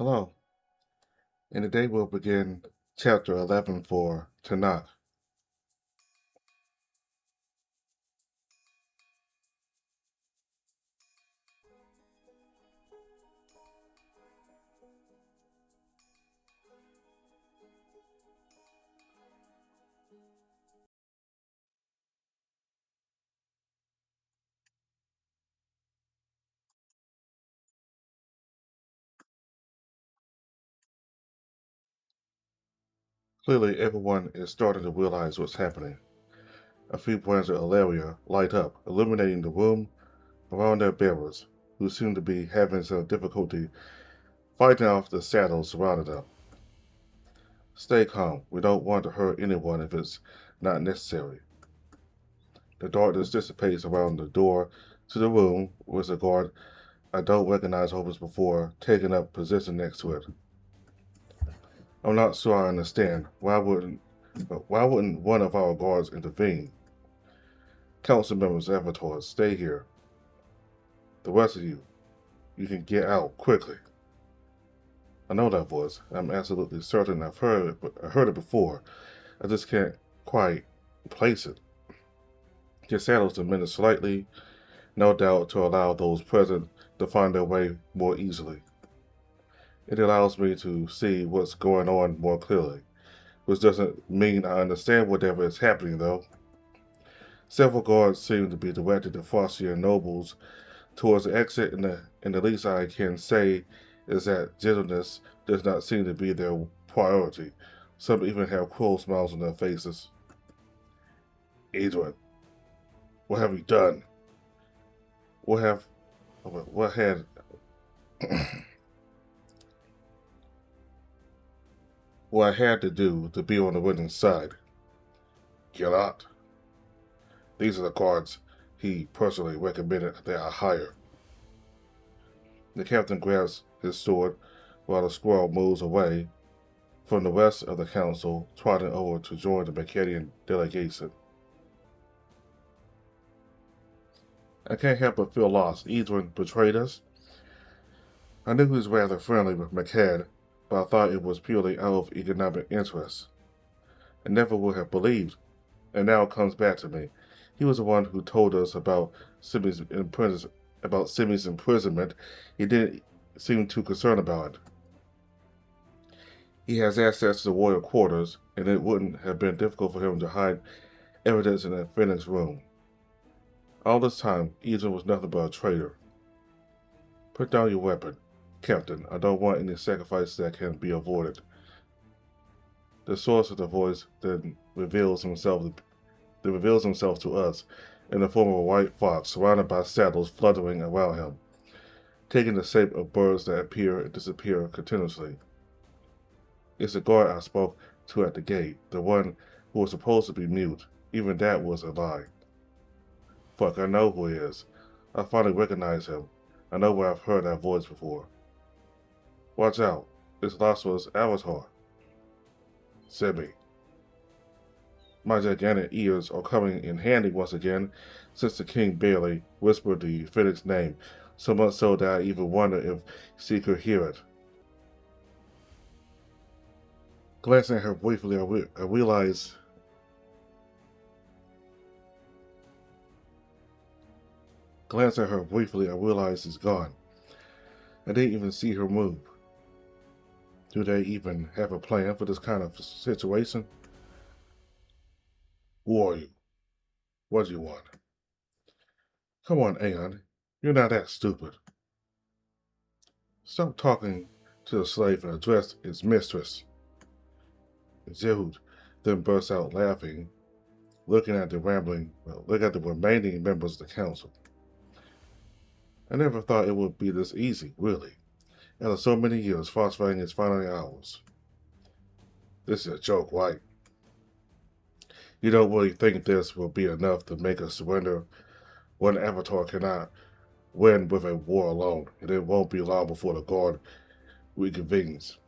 Hello, and today we'll begin chapter 11 for Tenoch. Clearly, everyone is starting to realize what's happening. A few points of Ilaria light up, illuminating the room around their bearers, who seem to be having some difficulty fighting off the shadows surrounding them. Stay calm. We don't want to hurt anyone if it's not necessary. The darkness dissipates around the door to the room with a guard I don't recognize opens before taking up position next to it. I'm not sure I understand. Why wouldn't one of our guards intervene? Council members, avatars, stay here. The rest of you, you can get out quickly. I know that voice. I'm absolutely certain I've heard it, but I heard it before. I just can't quite place it. Your shadows diminish slightly, no doubt to allow those present to find their way more easily. It allows me to see what's going on more clearly, which doesn't mean I understand whatever is happening, though. Several guards seem to be directed the Frostian nobles towards the exit, and the least I can say is that gentleness does not seem to be their priority. Some even have cruel smiles on their faces. Adrian, what have you done? What have, what had, what I had to do to be on the winning side? Get out. These are the guards he personally recommended that I hire. The captain grabs his sword while the squirrel moves away from the rest of the council, trotting over to join the Macadian delegation. I can't help but feel lost. Edwin betrayed us. I knew he was rather friendly with Macad, but I thought it was purely out of economic interest. I never would have believed, and now it comes back to me. He was the one who told us about Simi's imprisonment. He didn't seem too concerned about it. He has access to the royal quarters, and it wouldn't have been difficult for him to hide evidence in the Phoenix room. All this time, Ethan was nothing but a traitor. Put down your weapon, Captain. I don't want any sacrifices that can be avoided. The source of the voice then reveals himself to us in the form of a white fox surrounded by saddles fluttering around him, taking the shape of birds that appear and disappear continuously. It's the guard I spoke to at the gate, the one who was supposed to be mute. Even that was a lie. Fuck, I know who he is. I finally recognize him. I know where I've heard that voice before. Watch out. It's Laswa's avatar. Simi. My gigantic ears are coming in handy once again, since the king barely whispered the Phoenix name, so much so that I even wonder if she could hear it. Glancing at her briefly, I realize she's gone. I didn't even see her move. Do they even have a plan for this kind of situation? Who are you? What do you want? Come on, Aeon. You're not that stupid. Stop talking to the slave and address its mistress. Zehud then bursts out laughing, looking at the remaining members of the council. I never thought it would be this easy, really. After so many years, frostfighting is finally ours. This is a joke, right? You don't really think this will be enough to make us surrender? One avatar cannot win with a war alone, and it won't be long before the guard reconvenes.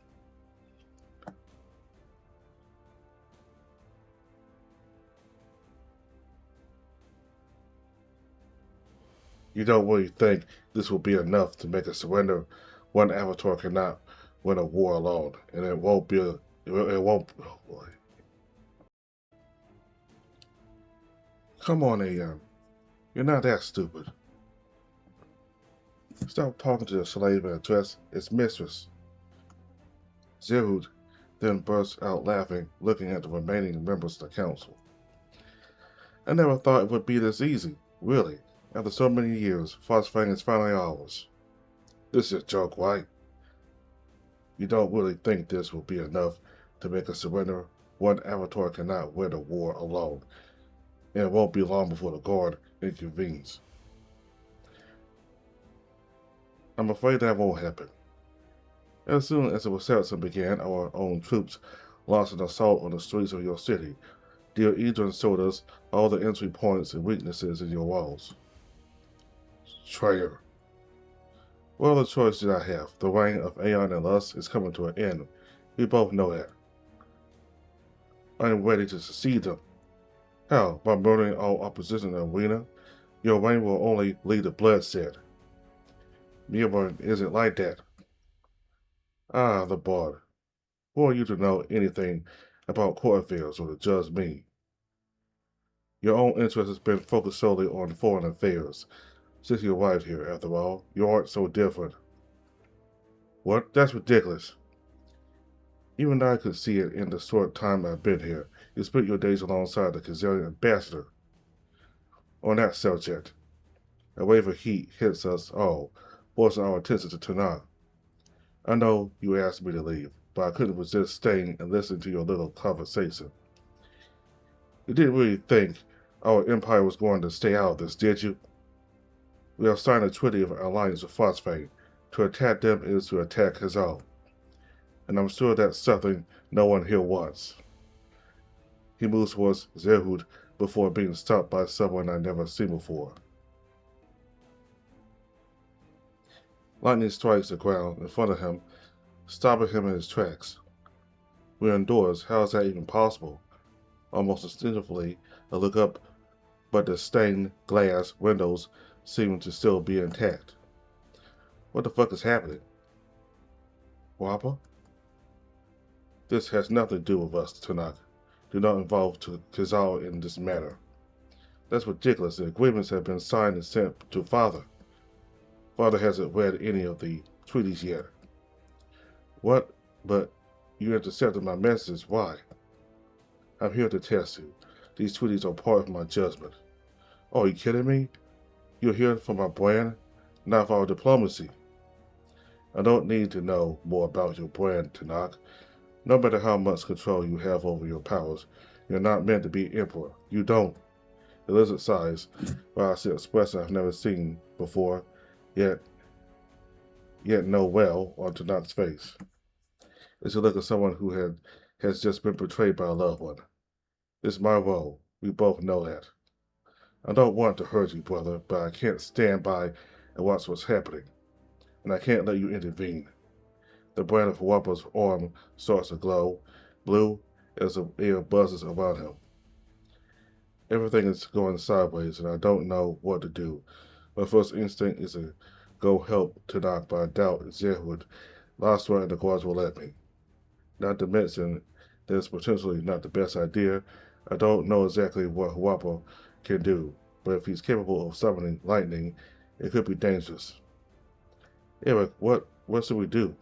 You don't really think this will be enough to make us surrender? One avatar cannot win a war alone, and it won't be. It won't. Oh boy! Come on, Aeon. You're not that stupid. Stop talking to the slave and address its mistress. Zerud then burst out laughing, looking at the remaining members of the council. I never thought it would be this easy, really. After so many years, Frostfang is finally ours. This is a joke, right? You don't really think this will be enough to make us surrender? One avatar cannot win a war alone, and it won't be long before the guard intervenes. I'm afraid that won't happen. As soon as the reception began, our own troops launched an assault on the streets of your city. Dear Edron showed us all the entry points and weaknesses in your walls. Traitor. What other choice did I have? The reign of Aeon and Lust is coming to an end. We both know that. I am ready to succeed them. How? By murdering all opposition in the arena? Your reign will only lead to bloodshed. Mirborn isn't like that. Ah, the bard. Who are you to know anything about court affairs or to judge me? Your own interest has been focused solely on foreign affairs. Since you arrived here, after all, you aren't so different. What? That's ridiculous. Even I could see it in the short time I've been here. You spent your days alongside the Kazarian ambassador. On that subject, a wave of heat hits us all, forcing our attention to Tenoch. I know you asked me to leave, but I couldn't resist staying and listening to your little conversation. You didn't really think our empire was going to stay out of this, did you? We have signed a treaty of alliance with Frostfang. To attack them is to attack Hazal. And I'm sure that's something no one here wants. He moves towards Zerhud before being stopped by someone I've never seen before. Lightning strikes the ground in front of him, stopping him in his tracks. We're indoors. How is that even possible? Almost instinctively, I look up, but the stained glass windows seem to still be intact. What the fuck is happening? Wappa? This has nothing to do with us, Tenoch. Do not involve Kazal in this matter. That's ridiculous. The agreements have been signed and sent to Father. Father hasn't read any of the treaties yet. What? But you intercepted my messages. Why? I'm here to test you. These treaties are part of my judgment. Oh, are you kidding me? You're here for my brand, not for our diplomacy. I don't need to know more about your brand, Tenoch. No matter how much control you have over your powers, you're not meant to be emperor. You don't. The lizard sighs, while I see an expression I've never seen before, yet know well on Tenoch's face. It's the look of someone who has just been betrayed by a loved one. It's my role. We both know that. I don't want to hurt you, brother, but I can't stand by and watch what's happening. And I can't let you intervene. The brand of Wappa's arm starts to glow, blue as the air buzzes around him. Everything is going sideways, and I don't know what to do. My first instinct is to go help Tenoch, but I doubt Zerhud, Lastra, and the guards will let me. Not to mention that it's potentially not the best idea. I don't know exactly what Wappa can do, but if he's capable of summoning lightning, it could be dangerous. Eric, what should we do?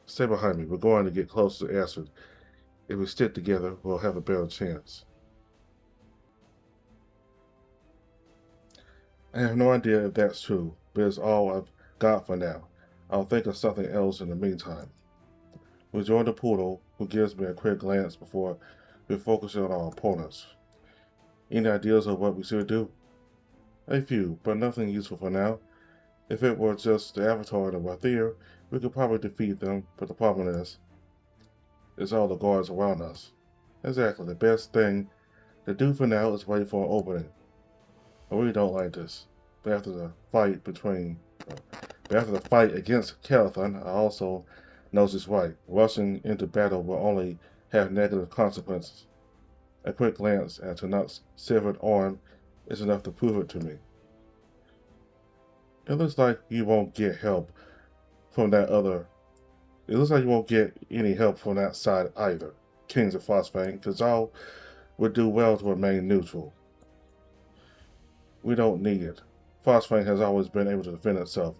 Stay behind me. We're going to get closer to Astrid. If we stick together, we'll have a better chance. I have no idea if that's true, but it's all I've got for now. I'll think of something else in the meantime. We join the poodle, who gives me a quick glance before we focus on our opponents. Any ideas of what we should do? A few, but nothing useful for now. If it were just the Avatar and the Rathir, we could probably defeat them, but the problem is, it's all the guards around us. Exactly, the best thing to do for now is wait for an opening. I really don't like this. But after the fight against Calathon, I also knows it's right. Rushing into battle will only have negative consequences. A quick glance at Tenoch's severed arm is enough to prove it to me. It looks like you won't get help from that other It looks like you won't get any help from that side either, Kings of Phosphane, because all would do well to remain neutral. We don't need it. Phosphane has always been able to defend itself,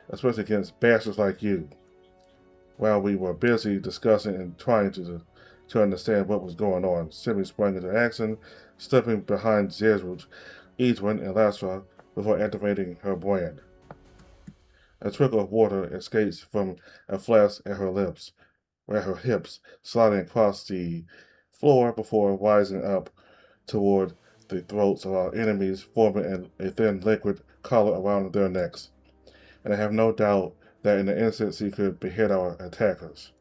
especially against bastards like you. While we were busy discussing and trying to understand what was going on, Simi sprang into action, stepping behind Zezrud, Edwin, and Lasra before activating her brand. A trickle of water escapes from a flask at her lips, where her hips sliding across the floor before rising up toward the throats of our enemies, forming a thin liquid collar around their necks. And I have no doubt that in an instant she could behead our attackers.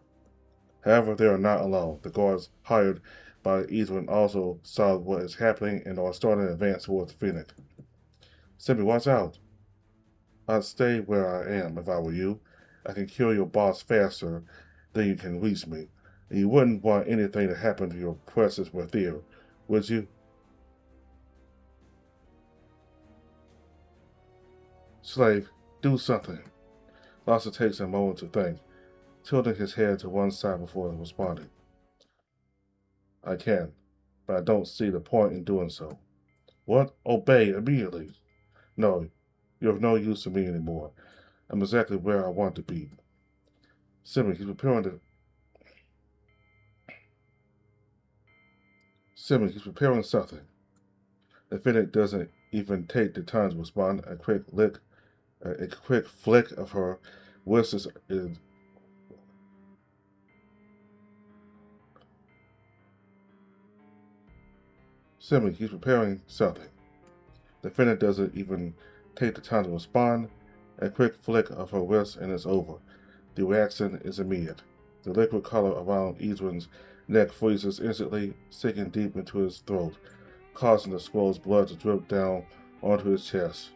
However, they are not alone. The guards hired by Edwin also saw what is happening and are starting to advance towards the Phoenix. Simi, watch out. I'd stay where I am if I were you. I can kill your boss faster than you can reach me. And you wouldn't want anything to happen to your precious Rathir, would you? Slave, do something. Lassa takes a moment to think, tilting his head to one side before responding. I can, but I don't see the point in doing so. What? Obey immediately. No, you're of no use to me anymore. I'm exactly where I want to be. Simi, he's preparing something. The Fennec doesn't even take the time to respond. A quick flick of her whiskers is Simi, he's preparing something. The Fennec doesn't even take the time to respond. A quick flick of her wrist and it's over. The reaction is immediate. The liquid collar around Edwin's neck freezes instantly, sinking deep into his throat, causing the scroll's blood to drip down onto his chest.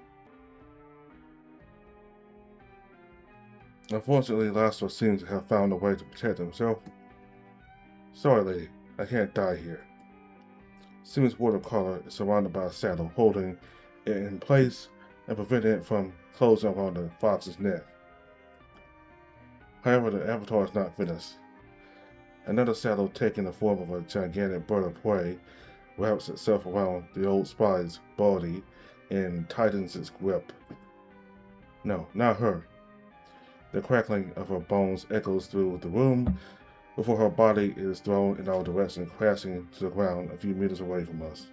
Unfortunately, Laszlo seems to have found a way to protect himself. Sorry, lady, I can't die here. Simi's water collar is surrounded by a saddle, holding it in place and preventing it from closing around the fox's neck. However, the avatar is not finished. Another saddle, taking the form of a gigantic bird of prey, wraps itself around the old spy's body and tightens its grip. No, not her. The crackling of her bones echoes through the room before her body is thrown in our direction, crashing to the ground a few meters away from us.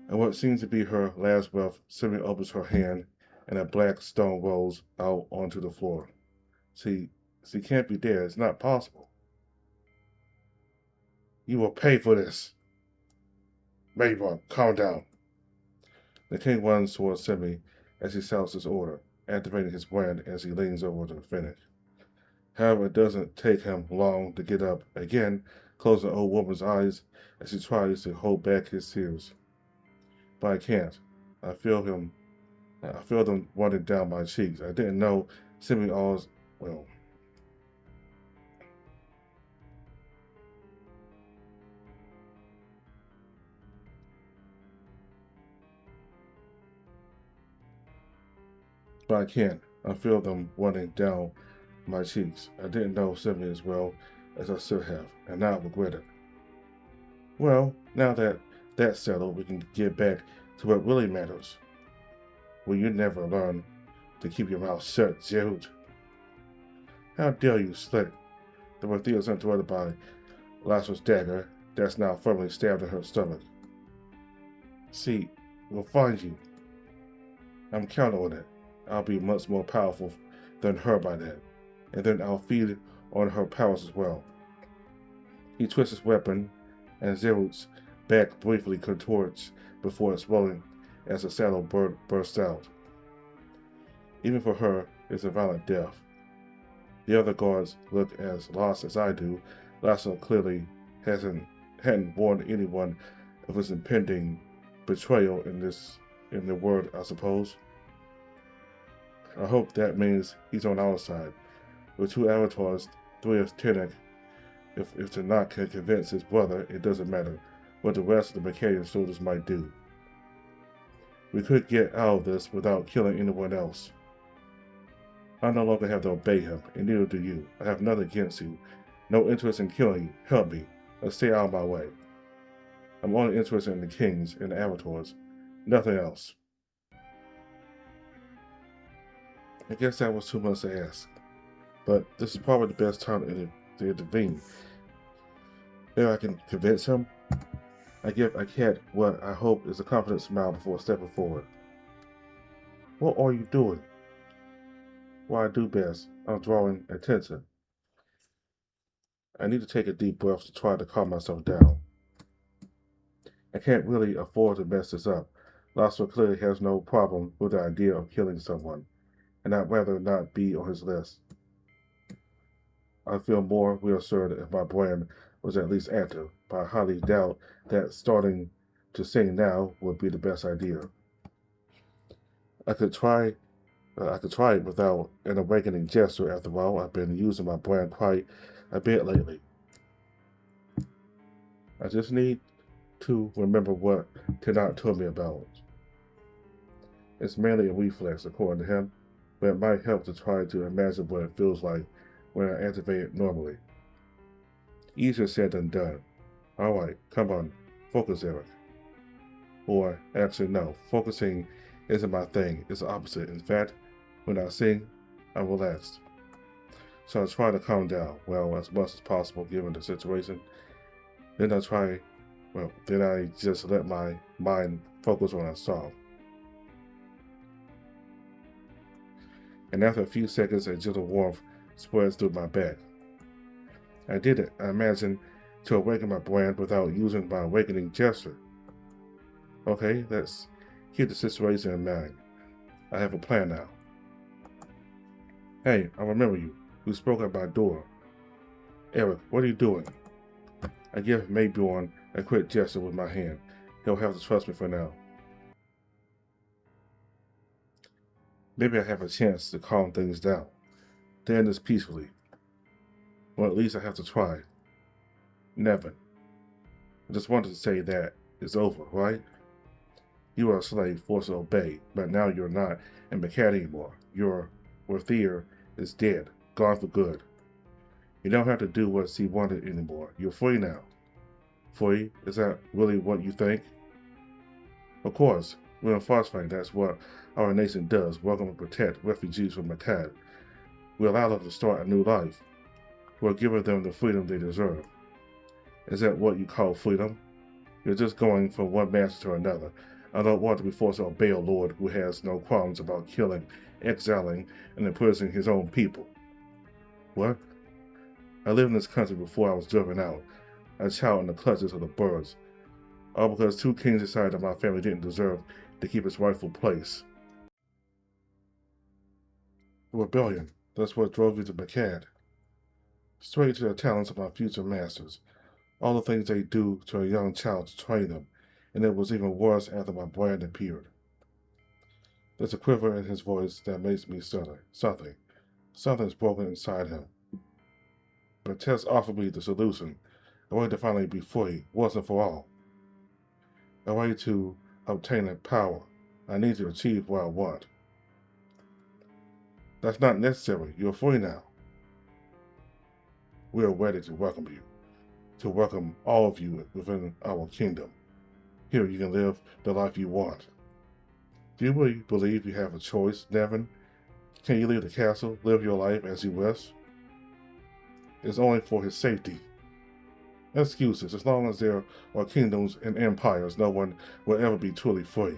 And what seems to be her last breath, Simi opens her hand and a black stone rolls out onto the floor. She can't be dead. It's not possible. You will pay for this. Mayborn, calm down. The king runs towards Simi as he shouts his order, activating his brand as he leans over the Fennec. However, it doesn't take him long to get up again, closing the old woman's eyes as she tries to hold back his tears. But I can't. I feel them running down my cheeks. I didn't know Simi always, well. But I can't. I feel them running down my cheeks. I didn't know Simi as well as I should have, and now I regret it. Well, now that that's settled, we can get back to what really matters. Will you never learn to keep your mouth shut, Zerud? How dare you, Slick? The Rathia is interrupted by Lasra's dagger that's now firmly stabbed in her stomach. See, we'll find you. I'm counting on it. I'll be much more powerful than her by then, and then I'll feed on her powers as well. He twists his weapon, and Zerud's back briefly contorts before exploding as the saddle bursts out. Even for her, it's a violent death. The other guards look as lost as I do. Lasso clearly hadn't warned anyone of his impending betrayal in the word, I suppose. I hope that means he's on our side. With 2 avatars, 3 of Tenoch. If Tenoch can convince his brother, it doesn't matter what the rest of the Macadian soldiers might do. We could get out of this without killing anyone else. I no longer have to obey him, and neither do you. I have nothing against you, no interest in killing you. Help me, or stay out of my way. I'm only interested in the kings and the avatars, nothing else. I guess that was too much to ask, but this is probably the best time to intervene. If I can convince him, I give a cat what I hope is a confident smile before stepping forward. What are you doing? What I do best, I'm drawing attention. I need to take a deep breath to try to calm myself down. I can't really afford to mess this up. Laszlo clearly has no problem with the idea of killing someone, and I'd rather not be on his list. I feel more reassured if my brain was at least active, but I highly doubt that starting to sing now would be the best idea. I could try it without an awakening gesture. After all, I've been using my brain quite a bit lately. I just need to remember what Tenoch told me about. It's mainly a reflex, according to him, but it might help to try to imagine what it feels like when I activate it normally. Easier said than done. Alright, come on, focus, Eric. Or, actually, no, focusing isn't my thing, it's the opposite. In fact, when I sing, I'm relaxed. So I try to calm down, well, as much as possible given the situation. Then I just let my mind focus on a song. And after a few seconds, a gentle warmth spreads through my back. I did it, I imagine, to awaken my brain without using my awakening gesture. Okay, let's keep the situation in mind. I have a plan now. Hey, I remember you. You spoke at my door. Eric, what are you doing? I give Maybjorn a quick gesture with my hand. He'll have to trust me for now. Maybe I have a chance to calm things down. To end this peacefully. Or at least I have to try. NeveN. I just wanted to say that it's over, right? You are a slave forced to obey, but now you're not in McCad anymore. Your Worthier is dead, gone for good. You don't have to do what he wanted anymore. You're free now. Free? Is that really what you think? Of course, we're in Frostfang. That's what our nation does. Welcome and protect refugees from McCad. We allow them to start a new life. We're giving them the freedom they deserve. Is that what you call freedom? You're just going from one master to another. I don't want to be forced to obey a lord who has no qualms about killing, exiling, and imprisoning his own people. What? I lived in this country before I was driven out, a child in the clutches of the birds, all because two kings decided that my family didn't deserve to keep its rightful place. The rebellion, that's what drove you to McCad. Straight to the talents of my future masters, all the things they do to a young child to train them, and it was even worse after my brand appeared. There's a quiver in his voice that makes me stutter. Something's broken inside him. But Tess offered me the solution, a way to finally be free, once and for all. A way to obtain that power I need to achieve what I want. That's not necessary. You're free now. We are ready to welcome you, to welcome all of you within our kingdom. Here you can live the life you want. Do you really believe you have a choice, NeveN? Can you leave the castle, live your life as you wish? It's only for his safety. Excuses, as long as there are kingdoms and empires, no one will ever be truly free.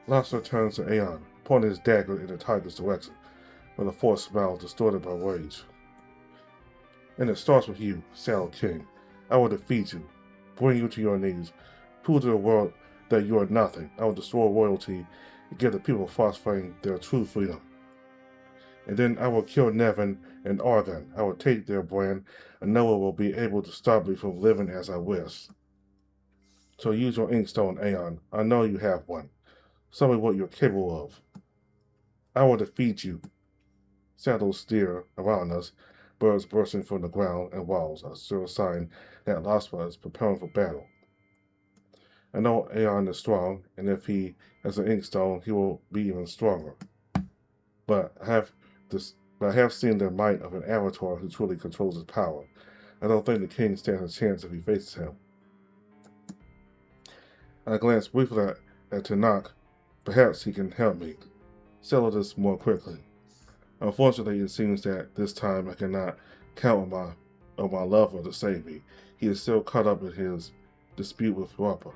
Laszlo turns to Aeon, pointing his dagger in the tiger's direction, with a forced smile distorted by rage. And it starts with you, Saddle King. I will defeat you, bring you to your knees, prove to the world that you are nothing. I will destroy royalty and give the people of Frostfang their true freedom. And then I will kill NeveN and Argon. I will take their brand, and no one will be able to stop me from living as I wish. So use your inkstone, Aeon. I know you have one. Show me what you're capable of. I will defeat you. Shadows stir around us, birds bursting from the ground and walls, a sure sign that Laszlo is preparing for battle. I know Aeon is strong, and if he has an ink stone, he will be even stronger. But I have seen the might of an avatar who truly controls his power. I don't think the king stands a chance if he faces him. I glanced briefly at Tenoch. Perhaps he can help me settle this more quickly. Unfortunately, it seems that this time I cannot count on my lover to save me. He is still caught up in his dispute with Rappa.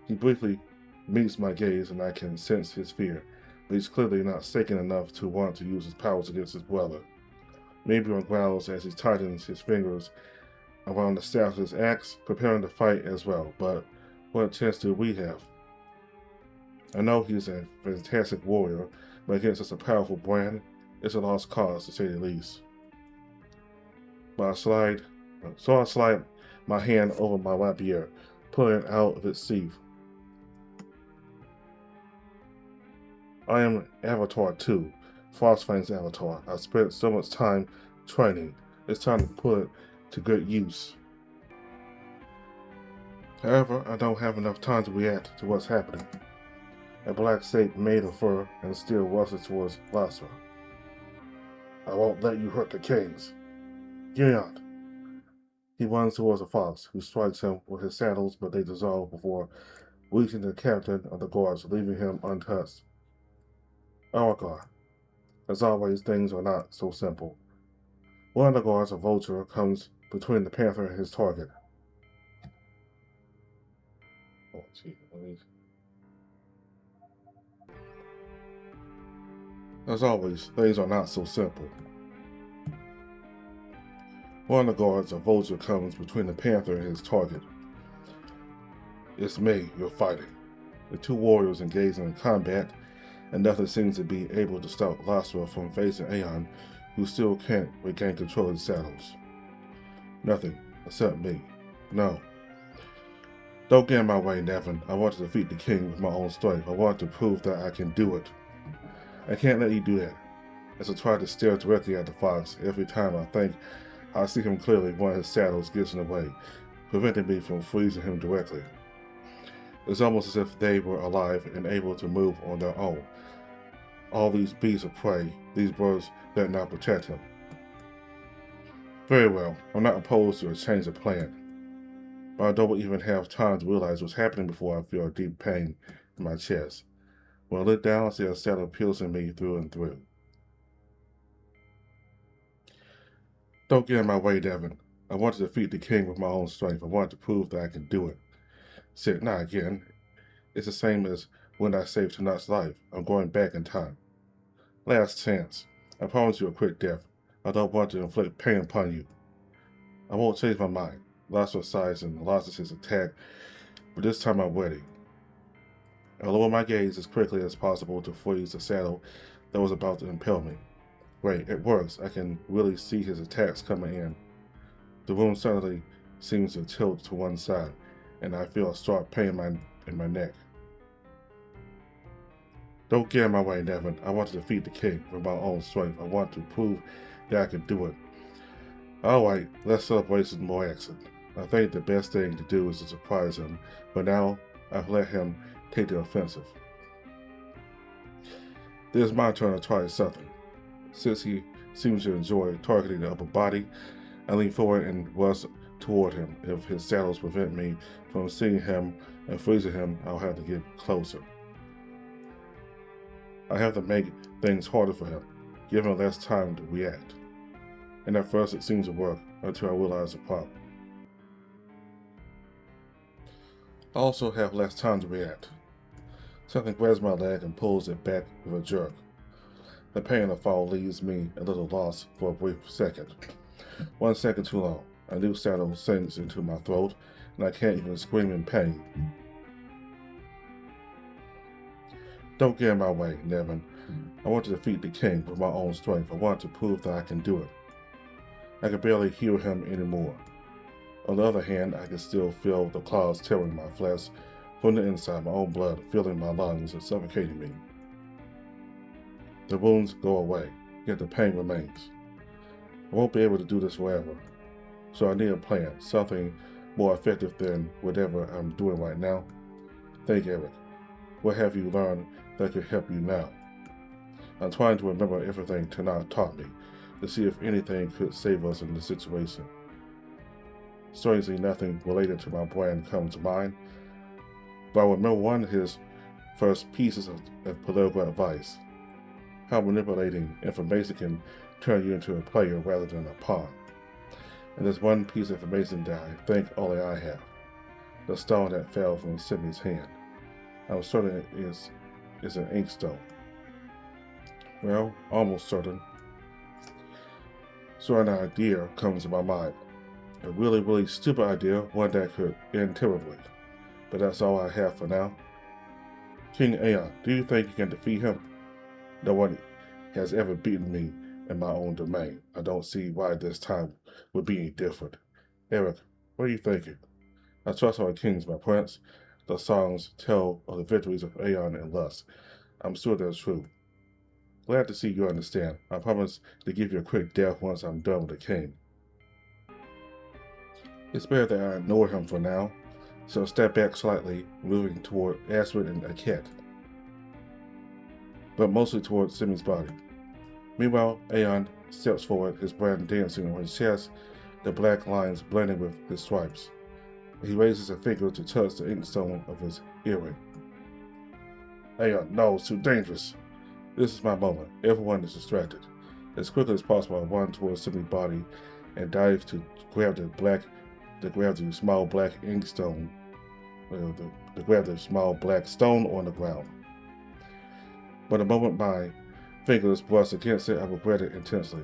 He briefly meets my gaze, and I can sense his fear, but he's clearly not shaken enough to want to use his powers against his brother. NeveN growls as he tightens his fingers around the staff of his axe, preparing to fight as well. But what chance do we have? I know he's a fantastic warrior, but against such a powerful brand, it's a lost cause to say the least. But I slide my hand over my rapier, pulling it out of its sheath. I am Avatar 2, Frostfang's Avatar. I've spent so much time training. It's time to put it to good use. However, I don't have enough time to react to what's happening. A black snake made of fur and steel rushes towards Lasra. I won't let you hurt the kings. Giant! He runs towards the fox, who strikes him with his saddles, but they dissolve before reaching the captain of the guards, leaving him untouched. Argar. As always, things are not so simple. One of the guards, a vulture, comes between the panther and his target. Oh, gee, As always, things are not so simple. One of the guards, a vulture, comes between the panther and his target. It's me you're fighting. The two warriors engage in combat, and nothing seems to be able to stop Lasra from facing Aeon, who still can't regain control of his saddles. Nothing, except me. No. Don't get in my way, NeveN. I want to defeat the king with my own strength. I want to prove that I can do it. I can't let you do that. As I try to stare directly at the fox, every time I think I see him clearly, one of his saddles gets in the way, preventing me from freezing him directly. It's almost as if they were alive and able to move on their own. All these beasts of prey, these birds better not protect him. Very well, I'm not opposed to a change of plan. But I don't even have time to realize what's happening before I feel a deep pain in my chest. When I look down, I see a saddle piercing me through and through. Don't get in my way, NeveN. I want to defeat the king with my own strength. I want to prove that I can do it. Sit, not again. It's the same as when I saved Tenoch's life. I'm going back in time. Last chance. I promise you a quick death. I don't want to inflict pain upon you. I won't change my mind. Lasra sighs and launches his attack, but this time I'm ready. I lower my gaze as quickly as possible to freeze the saddle that was about to impale me. Wait, it works. I can really see his attacks coming in. The room suddenly seems to tilt to one side, and I feel a sharp pain in my neck. Don't get in my way, NeveN. I want to defeat the king with my own strength. I want to prove that I can do it. Alright, let's celebrate some more action. I think the best thing to do is to surprise him, but now I've let him take the offensive. This is my turn to try something. Since he seems to enjoy targeting the upper body, I lean forward and rush toward him. If his saddles prevent me from seeing him and freezing him, I'll have to get closer. I have to make things harder for him, give him less time to react. And at first it seems to work, until I realize the problem. I also have less time to react. Something grabs my leg and pulls it back with a jerk. The pain of the fall leaves me a little lost for a brief second. 1 second too long. A new saddle sinks into my throat, and I can't even scream in pain. Don't get in my way, NeveN. I want to defeat the king with my own strength. I want to prove that I can do it. I can barely hear him anymore. On the other hand, I can still feel the claws tearing my flesh from the inside, my own blood filling my lungs and suffocating me. The wounds go away, yet the pain remains. I won't be able to do this forever, so I need a plan, something more effective than whatever I'm doing right now? Think, Eric. What have you learned that could help you now? I'm trying to remember everything Tenoch taught me to see if anything could save us in this situation. Strangely, nothing related to my brand comes to mind, but I remember one of his first pieces of political advice: how manipulating information can turn you into a player rather than a pawn. And there's one piece of information that I think only I have: the stone that fell from Sydney's hand. I'm certain it is an inkstone. Well, almost certain. So an idea comes to my mind. A really, really stupid idea, one that could end terribly. But that's all I have for now. King Aeon, do you think you can defeat him? No one has ever beaten me in my own domain. I don't see why this time would be any different. Eric, what are you thinking? I trust our kings, my prince. The songs tell of the victories of Aeon and Lust. I'm sure they're true. Glad to see you understand. I promise to give you a quick death once I'm done with the king. It's better that I ignore him for now, so step back slightly, moving toward Astrid and Aket, but mostly toward Simi's body. Meanwhile, Aeon steps forward, his brand dancing on his chest, the black lines blending with his stripes. He raises a finger to touch the inkstone of his earring. Aeon, no, it's too dangerous. This is my moment. Everyone is distracted. As quickly as possible, I run towards Simi's body and dive to grab the small black inkstone, to grab the small black stone on the ground. But the moment my fingers brush against it, I regret it intensely.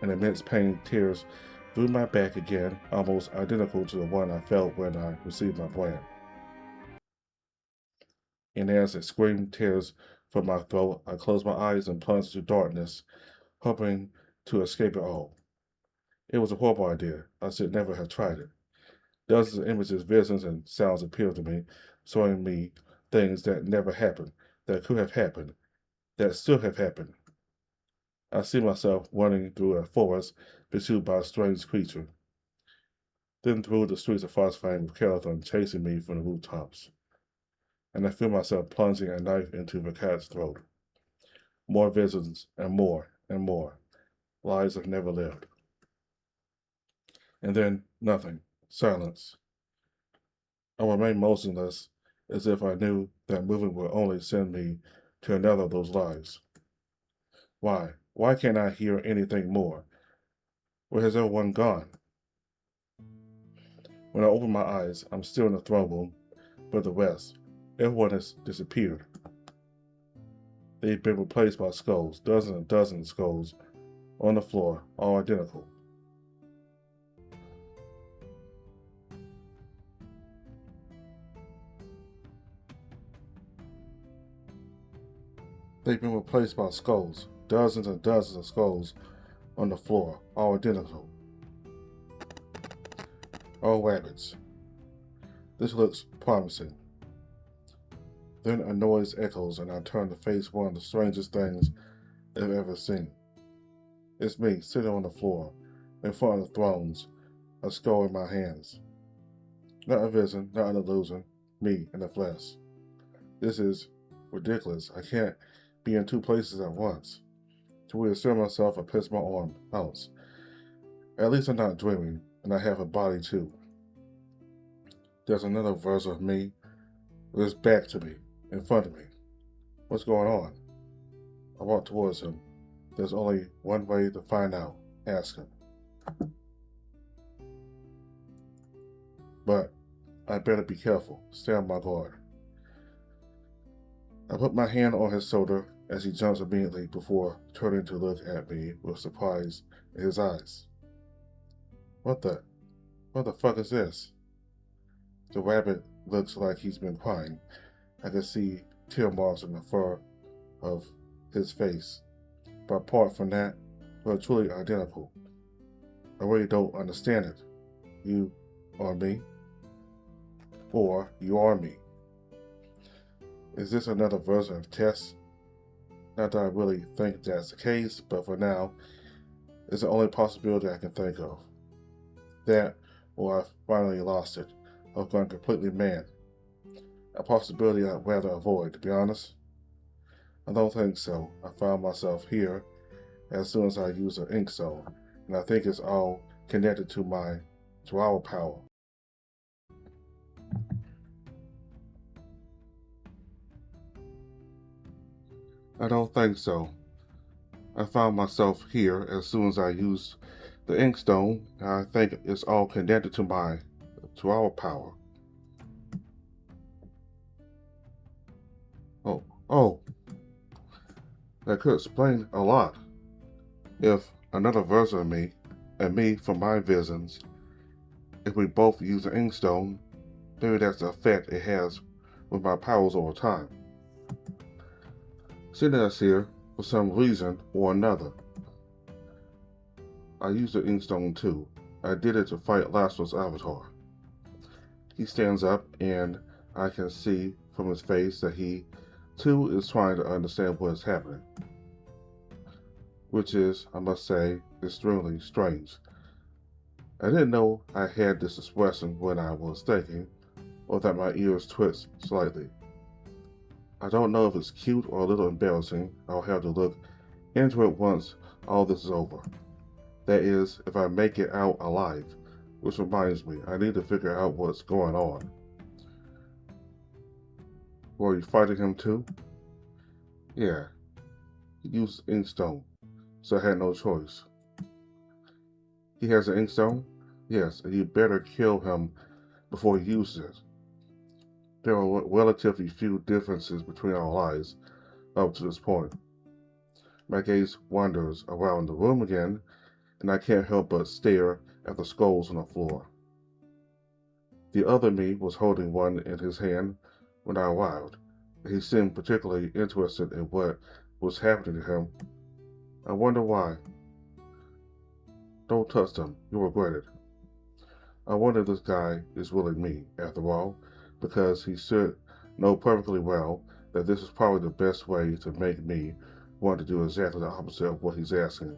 An immense pain tears through my back again, almost identical to the one I felt when I received my brand. And as a scream tears from my throat, I close my eyes and plunge into darkness, hoping to escape it all. It was a horrible idea. I should never have tried it. Dozens of images, visions, and sounds appeal to me, showing me things that never happened, that could have happened, that should have happened. I see myself running through a forest, pursued by a strange creature, then through the streets of Phosphine with Calathon chasing me from the rooftops. And I feel myself plunging a knife into the cat's throat. More visions, and more, and more. Lives I've never lived. And then nothing. Silence. I remain motionless, as if I knew that moving would only send me to another of those lives. Why? Why can't I hear anything more? Where has everyone gone? When I open my eyes, I'm still in the throne room, but the rest, everyone has disappeared. They've been replaced by skulls, dozens and dozens of skulls, on the floor, all identical. They've been replaced by skulls, dozens and dozens of skulls on the floor, all identical. All rabbits. This looks promising. Then a noise echoes and I turn to face one of the strangest things I've ever seen. It's me, sitting on the floor, in front of the thrones, a skull in my hands. Not a vision, not an illusion, me in the flesh. This is ridiculous. I can't be in two places at once. To reassure myself, I piss my arm out. At least I'm not dreaming, and I have a body too. There's another version of me, with his back to me, in front of me. What's going on? I walk towards him. There's only one way to find out. Ask him. But I better be careful. Stay on my guard. I put my hand on his shoulder as he jumps immediately before turning to look at me with surprise in his eyes. What the fuck is this? The rabbit looks like he's been crying. I can see tear marks in the fur of his face. But apart from that, we're truly identical. I really don't understand it. You are me, or you are me. Is this another version of Tess? Not that I really think that's the case, but for now, it's the only possibility I can think of. That, or I've finally lost it, or gone completely mad. A possibility I'd rather avoid, to be honest. I don't think so. I found myself here as soon as I use the ink stone, and I think it's all connected to our power. I don't think so. I found myself here as soon as I used the inkstone, and I think it's all connected to our power. Oh, oh, that could explain a lot. If another version of me, and me from my visions, if we both use the inkstone, maybe that's the effect it has with my powers over time. Sending us here for some reason or another. I used the inkstone too. I did it to fight Laslo's avatar. He stands up and I can see from his face that he too is trying to understand what is happening. Which is, I must say, extremely strange. I didn't know I had this expression when I was thinking, or that my ears twitched slightly. I don't know if it's cute or a little embarrassing. I'll have to look into it once all this is over. That is, if I make it out alive. Which reminds me, I need to figure out what's going on. Were you fighting him too? Yeah. He used inkstone, so I had no choice. He has an inkstone? Yes, and you better kill him before he uses it. There are relatively few differences between our lives up to this point. My gaze wanders around the room again, and I can't help but stare at the skulls on the floor. The other me was holding one in his hand when I arrived. He seemed particularly interested in what was happening to him. I wonder why. Don't touch them, you'll regret it. I wonder if this guy is really me, after all, because he should know perfectly well that this is probably the best way to make me want to do exactly the opposite of what he's asking.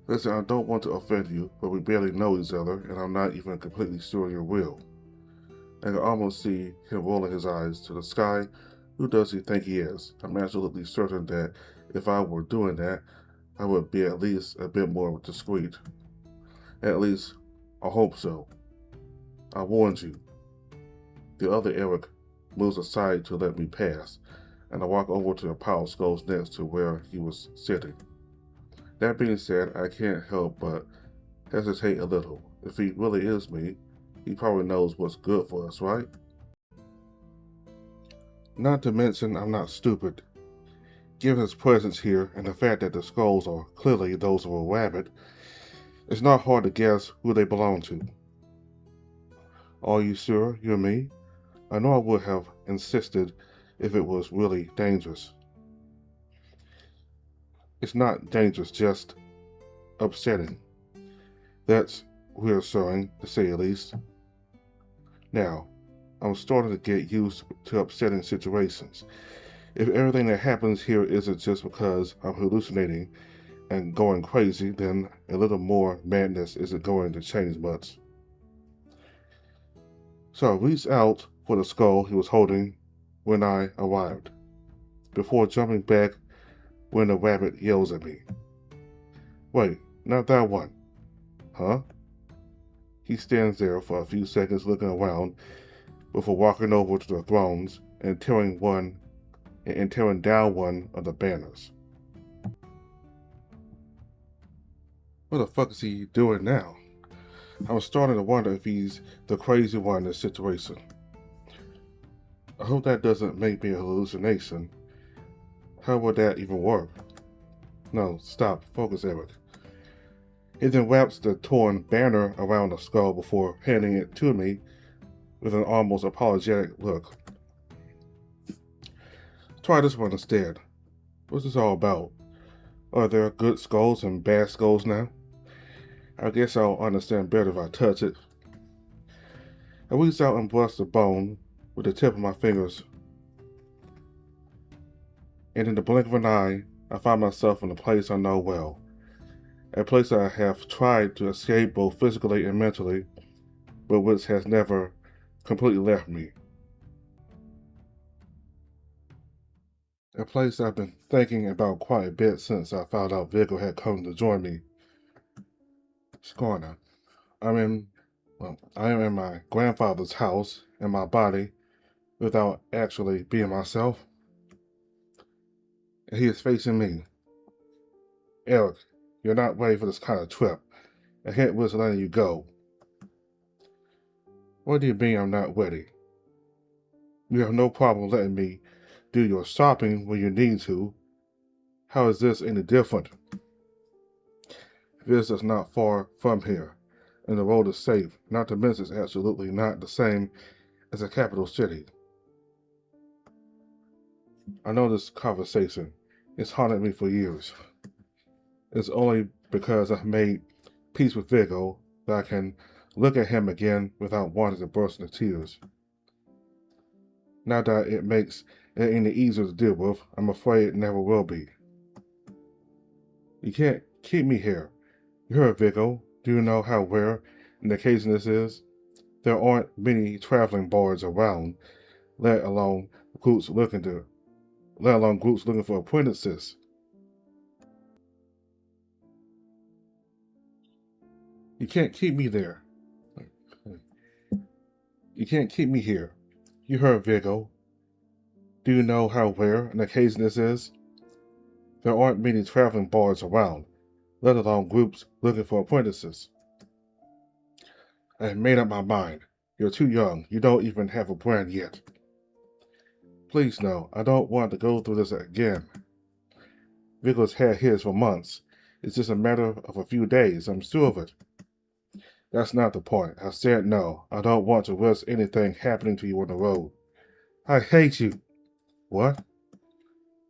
Listen, I don't want to offend you, but we barely know each other, and I'm not even completely sure you will. I can almost see him rolling his eyes to the sky. Who does he think he is? I'm absolutely certain that if I were doing that, I would be at least a bit more discreet. At least, I hope so. I warned you. The other Eric moves aside to let me pass, and I walk over to the pile of skulls next to where he was sitting. That being said, I can't help but hesitate a little. If he really is me, he probably knows what's good for us, right? Not to mention, I'm not stupid. Given his presence here and the fact that the skulls are clearly those of a rabbit, it's not hard to guess who they belong to. Are you sure you're me? I know I would have insisted if it was really dangerous. It's not dangerous, just upsetting. That's reassuring, to say the least. Now, I'm starting to get used to upsetting situations. If everything that happens here isn't just because I'm hallucinating and going crazy, then a little more madness isn't going to change much. So I reached out for the skull he was holding when I arrived, before jumping back when the rabbit yells at me. Wait, not that one. Huh? He stands there for a few seconds looking around before walking over to the thrones and tearing down one of the banners. What the fuck is he doing now? I'm starting to wonder if he's the crazy one in this situation. I hope that doesn't make me a hallucination. How would that even work? No, stop. Focus, Eric. He then wraps the torn banner around the skull before handing it to me with an almost apologetic look. Try this one instead. What's this all about? Are there good skulls and bad skulls now? I guess I'll understand better if I touch it. I reach out and brush the bone with the tip of my fingers, and in the blink of an eye, I find myself in a place I know well. a place I have tried to escape both physically and mentally, but which has never completely left me. A place I've been thinking about quite a bit since I found out Viggo had come to join me. Scorner. I am in my grandfather's house in my body without actually being myself. And he is facing me. Eric, you're not ready for this kind of trip. I can't risk letting you go. What do you mean I'm not ready? You have no problem letting me do your shopping when you need to. How is this any different? This is not far from here, and the road is safe. Not to mention it's absolutely not the same as a capital city. I know this conversation. It's haunted me for years. It's only because I've made peace with Viggo that I can look at him again without wanting to burst into tears. Not that it makes it any easier to deal with, I'm afraid it never will be. You can't keep me here. You heard Viggo. Do you know how rare an occasion this is? There aren't many traveling bards around, let alone groups looking for apprentices. You can't keep me there. You can't keep me here. You heard Viggo. Do you know how rare an occasion this is? There aren't many traveling bards around, let alone groups looking for apprentices. I have made up my mind. You're too young. You don't even have a brand yet. Please no, I don't want to go through this again. Viggo's had his for months. It's just a matter of a few days, I'm sure of it. That's not the point. I said no. I don't want to risk anything happening to you on the road. I hate you. What?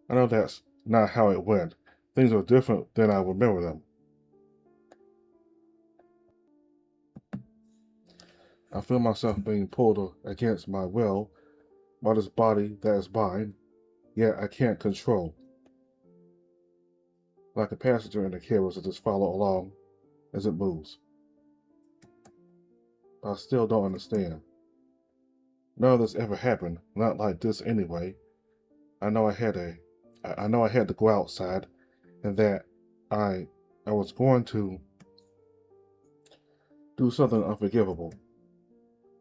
I know that's not how it went. Things are different than I remember them. I feel myself being pulled against my will by this body that is mine, yet I can't control. Like a passenger in a carriage that just follow along as it moves. I still don't understand. None of this ever happened, not like this anyway. I know I had to go outside, and that I was going to do something unforgivable.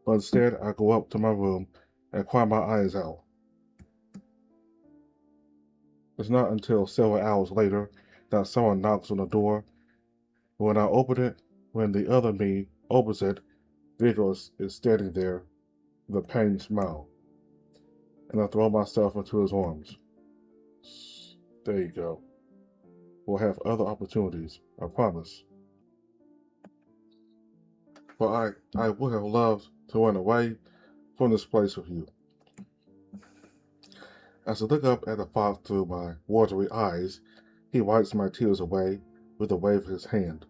But instead, I go up to my room and cry my eyes out. It's not until several hours later that someone knocks on the door. When I open it, when the other me opens it, Viggo is standing there with a pained smile, and I throw myself into his arms. There you go. We'll have other opportunities, I promise. But I would have loved to run away from this place with you. As I look up at the fox through my watery eyes, he wipes my tears away with a wave of his hand.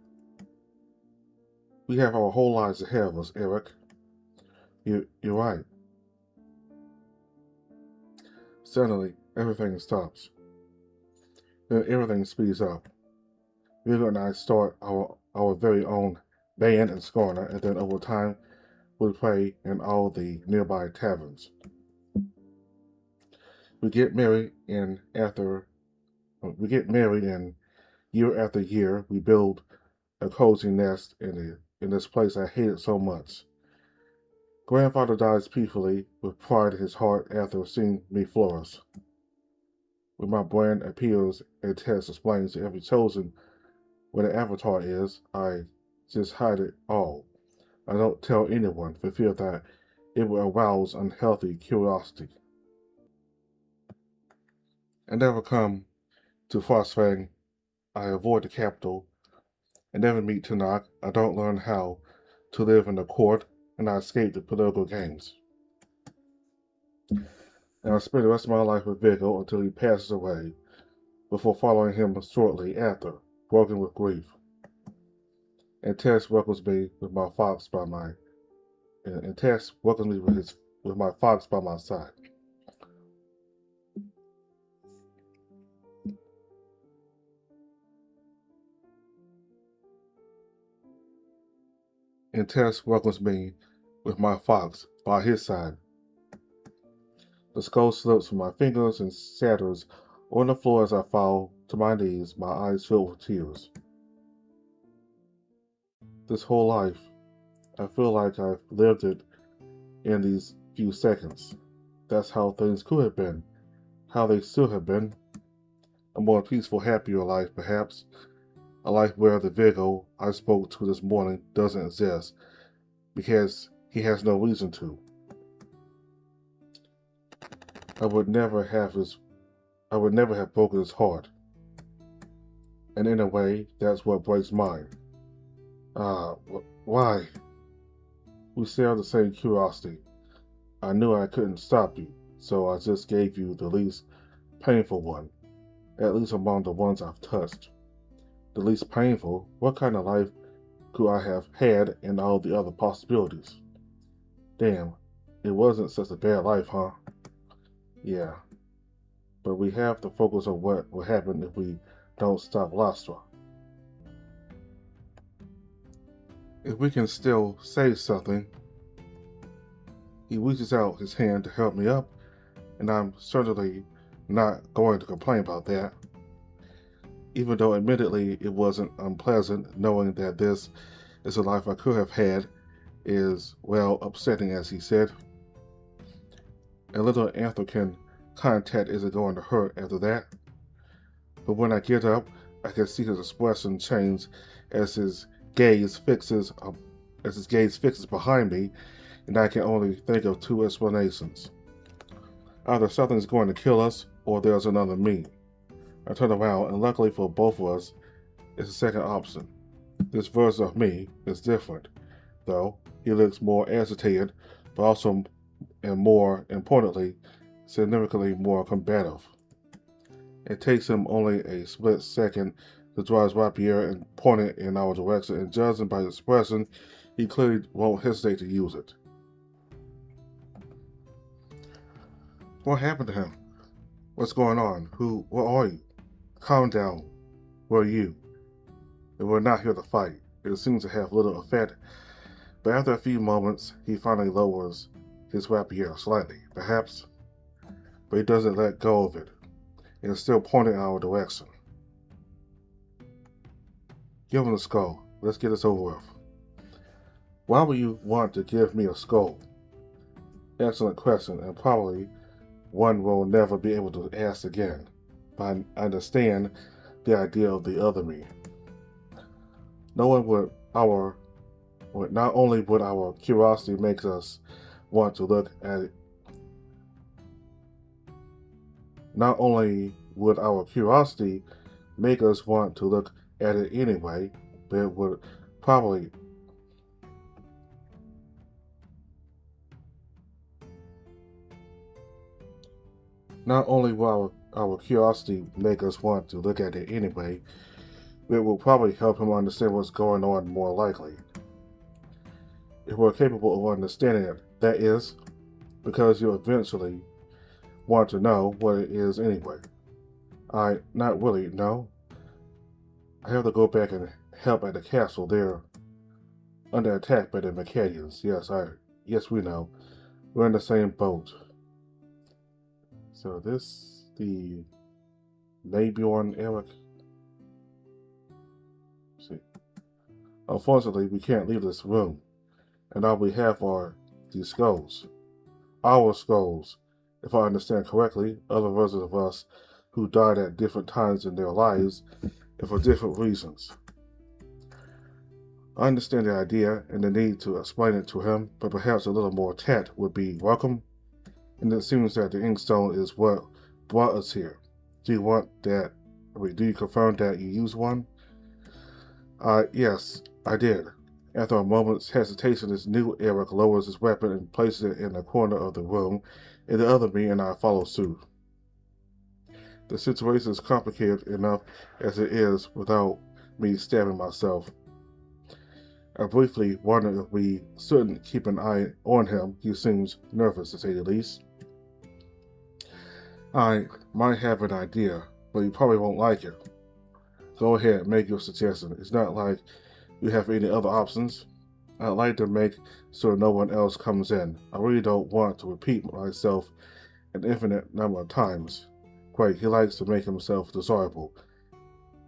We have our whole lives ahead of us, Eric. You're right. Suddenly, everything stops. Then everything speeds up. Viggo and I start our very own band in Skarna, and then over time, we play in all the nearby taverns. We get married, and year after year, we build a cozy nest in this place I hated so much. Grandfather dies peacefully with pride in his heart after seeing me flourish. When my brand appears and Tess explains to every chosen what an avatar is, I just hide it all. I don't tell anyone for fear that it will arouse unhealthy curiosity. I never come to Frostfang. I avoid the capital. I never meet Tenoch. I don't learn how to live in the court, and I escape the political games. And I spend the rest of my life with Viggo until he passes away, before following him shortly after, broken with grief. And Tess welcomes me with my fox by my and Tess welcomes me with my fox by my side. and Tess welcomes me with my fox by his side. The skull slips from my fingers and shatters on the floor as I fall to my knees, my eyes filled with tears. This whole life, I feel like I've lived it in these few seconds. That's how things could have been, how they should have been. A more peaceful, happier life, perhaps. A life where the Virgo I spoke to this morning doesn't exist because he has no reason to. I would never have broken his heart. And in a way, that's what breaks mine. Why? We share the same curiosity. I knew I couldn't stop you, so I just gave you the least painful one, at least among the ones I've touched. The least painful? What kind of life could I have had and all the other possibilities? Damn, it wasn't such a bad life, huh? Yeah, but we have to focus on what will happen if we don't stop Lastra. If we can still say something. He reaches out his hand to help me up, and I'm certainly not going to complain about that. Even though admittedly it wasn't unpleasant, knowing that this is a life I could have had is, well, upsetting, as he said. A little African contact isn't going to hurt after that. But when I get up, I can see his expression change as his gaze fixes behind me, and I can only think of two explanations. Either something's going to kill us, or there's another me. I turn around, and luckily for both of us, it's the second option. This version of me is different, though. He looks more agitated, but also, and more importantly, significantly more combative. It takes him only a split second to draw his rapier and point it in our direction, and judging by his expression, he clearly won't hesitate to use it. What happened to him? What's going on? What are you? Calm down. Where are you? And we're not here to fight. It seems to have little effect, but after a few moments, he finally lowers his rapier slightly, perhaps, but he doesn't let go of it, and is still pointing our direction. Give him the skull. Let's get this over with. Why would you want to give me a skull? Excellent question, and probably one we'll never be able to ask again. But I understand the idea of the other me. Not only would our curiosity make us want to look at it, not only would our curiosity make us want to look at it anyway, but it would probably not only will our curiosity make us want to look at it anyway, but it will probably help him understand what's going on more likely. If we're capable of understanding it, that is, because you eventually want to know what it is anyway. Not really, no. I have to go back and help at the castle. They're under attack by the Macadians. Yes, we know. We're in the same boat. So the Mayborn Eric. See. Unfortunately, we can't leave this room, and all we have are these skulls. Our skulls, if I understand correctly, other versions of us who died at different times in their lives and for different reasons. I understand the idea and the need to explain it to him, but perhaps a little more tact would be welcome. And it seems that the inkstone is what brought us here. Do you confirm that you used one? Yes, I did. After a moment's hesitation, this new Eric lowers his weapon and places it in the corner of the room, and the other me and I follow suit. The situation is complicated enough as it is without me stabbing myself. I briefly wonder if we shouldn't keep an eye on him. He seems nervous, to say the least. I might have an idea, but you probably won't like it. Go ahead, make your suggestion. It's not like you have any other options. I'd like to make sure no one else comes in. I really don't want to repeat myself an infinite number of times. Great, he likes to make himself desirable.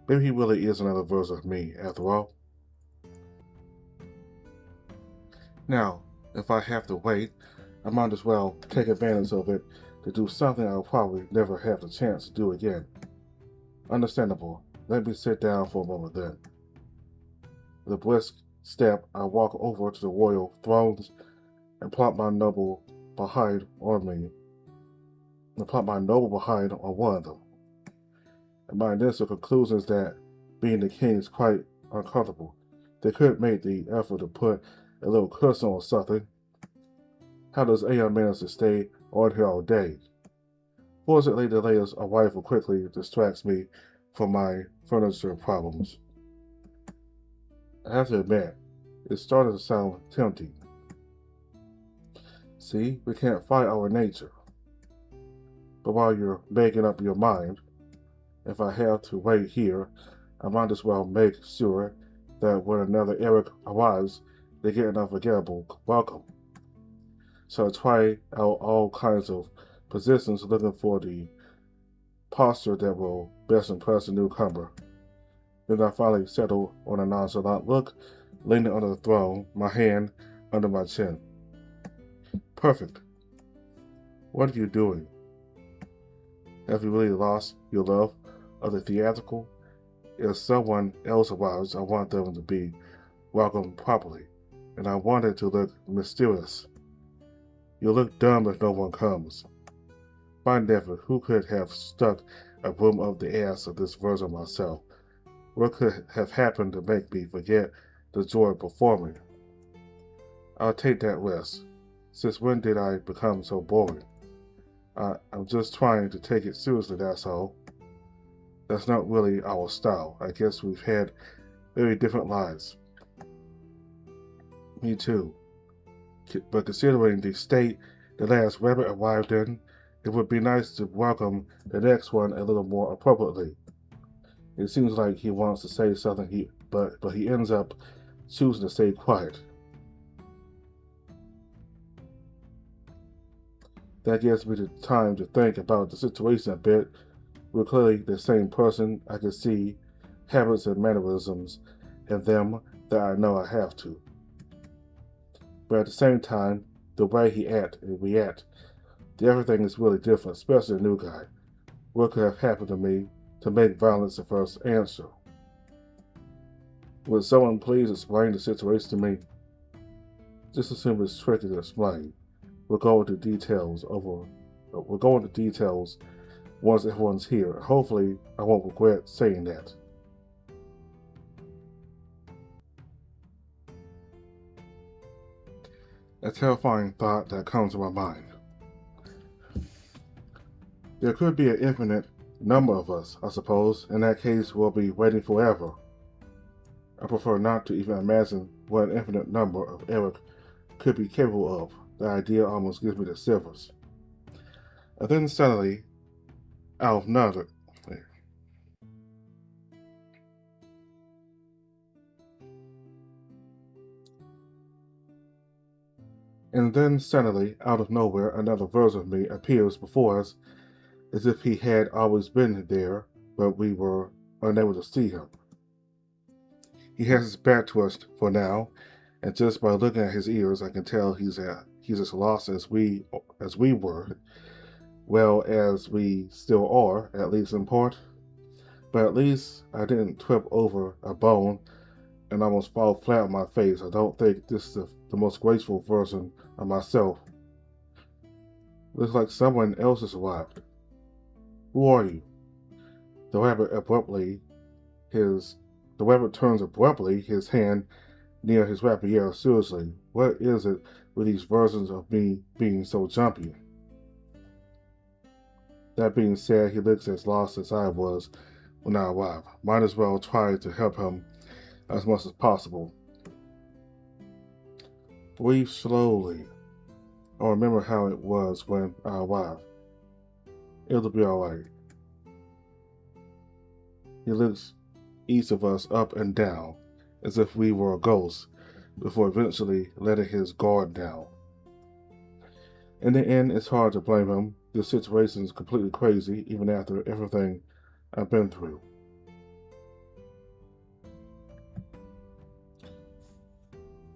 Maybe he really is another version of me, after all. Now, if I have to wait, I might as well take advantage of it to do something I'll probably never have the chance to do again. Understandable. Let me sit down for a moment then. With a brisk step, I walk over to the royal thrones and plop my noble behind on me, and plop my noble behind on one of them. And my initial conclusion is that being the king is quite uncomfortable. They could make the effort to put a little cushion or something. How does anyone manage to stay on here all day? Fortunately, the latest arrival quickly distracts me from my furniture problems. I have to admit, it started to sound tempting. See, we can't fight our nature. But while you're making up your mind, if I have to wait here, I might as well make sure that when another Eric arrives, they get an unforgettable welcome. So I try out all kinds of positions looking for the posture that will best impress the newcomer. Then I finally settle on a nonchalant look, leaning on the throne, my hand under my chin. Perfect. What are you doing? Have you really lost your love of the theatrical? If someone else arrives, I want them to be welcomed properly, and I want it to look mysterious. You'll look dumb if no one comes. By never, who could have stuck a broom up the ass of this version of myself? What could have happened to make me forget the joy of performing? I'll take that risk. Since when did I become so boring? I'm just trying to take it seriously, that's all. That's not really our style. I guess we've had very different lives. Me too. But considering the state the last rabbit arrived in, it would be nice to welcome the next one a little more appropriately. It seems like he wants to say something, but he ends up choosing to stay quiet. That gives me the time to think about the situation a bit. We're clearly the same person. I can see habits and mannerisms in them that I know I have to. But at the same time, the way he act and react, everything is really different, especially the new guy. What could have happened to me to make violence the first answer? Would someone please explain the situation to me? Just assume it's tricky to explain. We'll go into details once everyone's here. Hopefully, I won't regret saying that. A terrifying thought that comes to my mind. There could be an infinite number of us, I suppose. In that case, we'll be waiting forever. I prefer not to even imagine what an infinite number of Eric could be capable of. The idea almost gives me the shivers. And then suddenly, out of nothing, out of nowhere, another version of me appears before us as if he had always been there, but we were unable to see him. He has his back to us for now, and just by looking at his ears, I can tell he's as lost as we were, well, as we still are, at least in part. But at least I didn't trip over a bone and almost fall flat on my face. I don't think this is the most graceful version of myself. Looks like someone else has arrived. Who are you? The rabbit turns abruptly, his hand near his rapier. Seriously, what is it with these versions of me being so jumpy? That being said, he looks as lost as I was when I arrived. Might as well try to help him as much as possible. Breathe slowly. I'll remember how it was when I arrived. It'll be alright. He looks each of us up and down, as if we were a ghost, before eventually letting his guard down. In the end, it's hard to blame him. This situation is completely crazy, even after everything I've been through.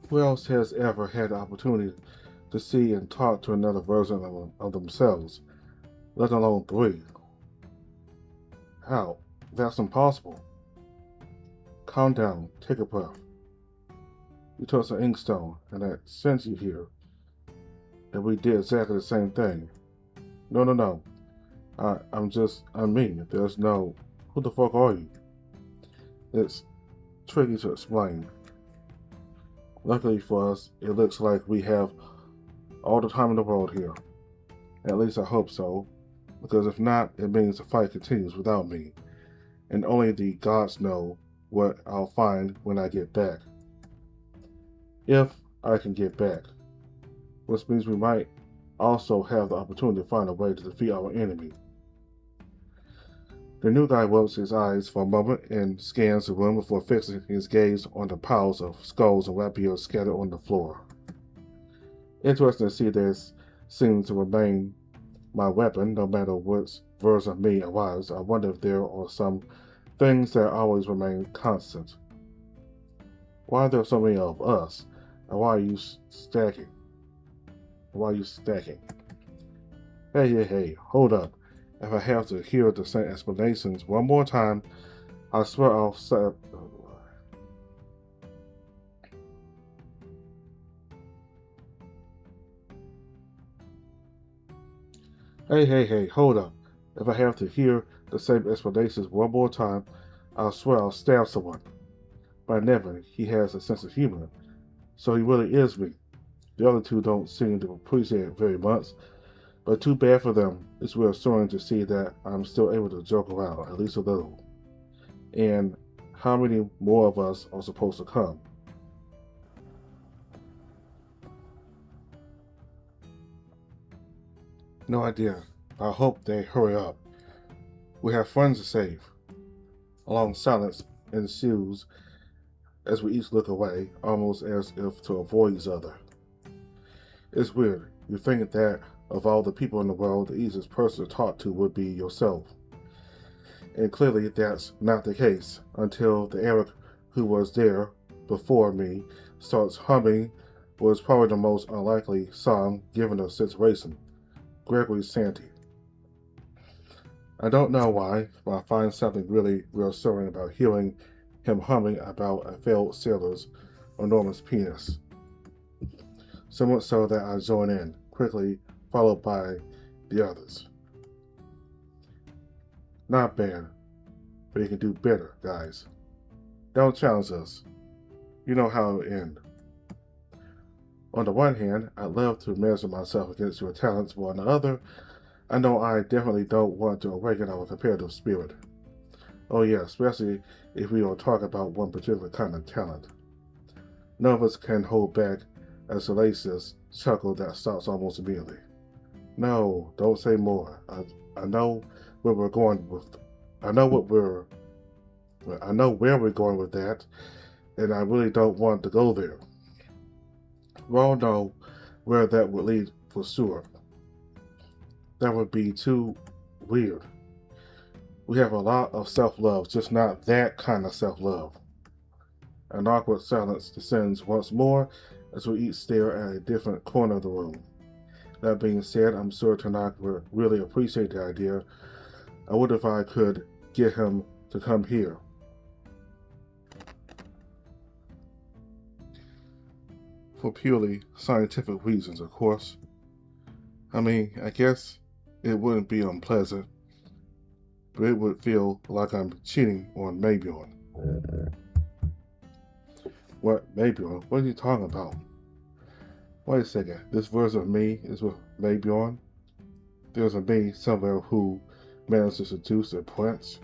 Who else has ever had the opportunity to see and talk to another version of themselves, let alone three? How? That's impossible. Calm down, take a breath. You touched an inkstone, and I sent you here, and we did exactly the same thing. No. I'm me. There's no, who the fuck are you? It's tricky to explain. Luckily for us, it looks like we have all the time in the world here. At least I hope so, because if not, it means the fight continues without me, and only the gods know what I'll find when I get back. If I can get back. Which means we might also have the opportunity to find a way to defeat our enemy. The new guy rubs his eyes for a moment and scans the room before fixing his gaze on the piles of skulls and rapiers scattered on the floor. Interesting to see this seems to remain my weapon, no matter which version of me arrives. I wonder if there are some things that always remain constant. Why are there so many of us, and why are you stacking? Hey, hold up. If I have to hear the same explanations one more time, I swear I'll set. Hey, hold up. If I have to hear the same explanations one more time, I swear I'll stab someone. By NeveN, he has a sense of humor, so he really is me. The other two don't seem to appreciate it very much, but too bad for them. It's reassuring to see that I'm still able to joke around, at least a little. And how many more of us are supposed to come? No idea. I hope they hurry up. We have friends to save. A long silence ensues as we each look away, almost as if to avoid each other. It's weird. You think that of all the people in the world, the easiest person to talk to would be yourself. And clearly that's not the case until the Eric who was there before me starts humming what is probably the most unlikely song given the situation, Gregory Santee. I don't know why, but I find something really reassuring about hearing him humming about a failed sailor's enormous penis. So much so that I join in, quickly followed by the others. Not bad, but you can do better, guys. Don't challenge us. You know how it will end. On the one hand, I'd love to measure myself against your talents, but on the other, I know I definitely don't want to awaken our competitive spirit. Oh yeah, especially if we don't talk about one particular kind of talent. None of us can hold back a salacious chuckle that stops almost immediately. No, don't say more. I know where we're going with. I know where we're going with that, and I really don't want to go there. We all know where that would lead for sure. That would be too weird. We have a lot of self-love, just not that kind of self-love. An awkward silence descends once more as we each stare at a different corner of the room. That being said, I'm sure Tenoch would really appreciate the idea. I wonder if I could get him to come here. For purely scientific reasons, of course. I mean, I guess it wouldn't be unpleasant, but it would feel like I'm cheating on NeveN. What, NeveN? What are you talking about? Wait a second, this version of me is with NeveN? There's a me somewhere who managed to seduce a prince?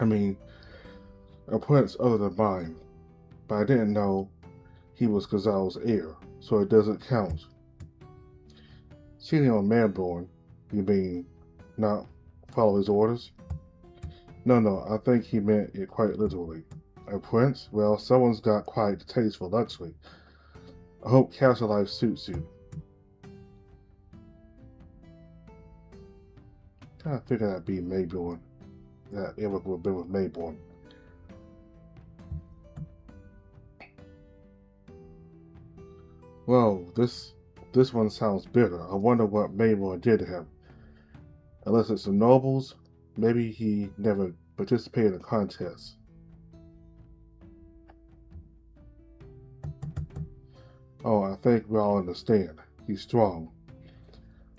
I mean, a prince other than mine, but I didn't know he was Cazal's heir, so it doesn't count. Cheating on NeveN, you mean not follow his orders? No, I think he meant it quite literally. A prince? Well, someone's got quite the taste for luxury. I hope castle life suits you. I figured that'd be Mayborn. That Eric would have been with Mayborn. Whoa, this one sounds bitter. I wonder what Mayborn did to him. Unless it's the nobles, maybe he never participated in a contest. Oh, I think we all understand. He's strong.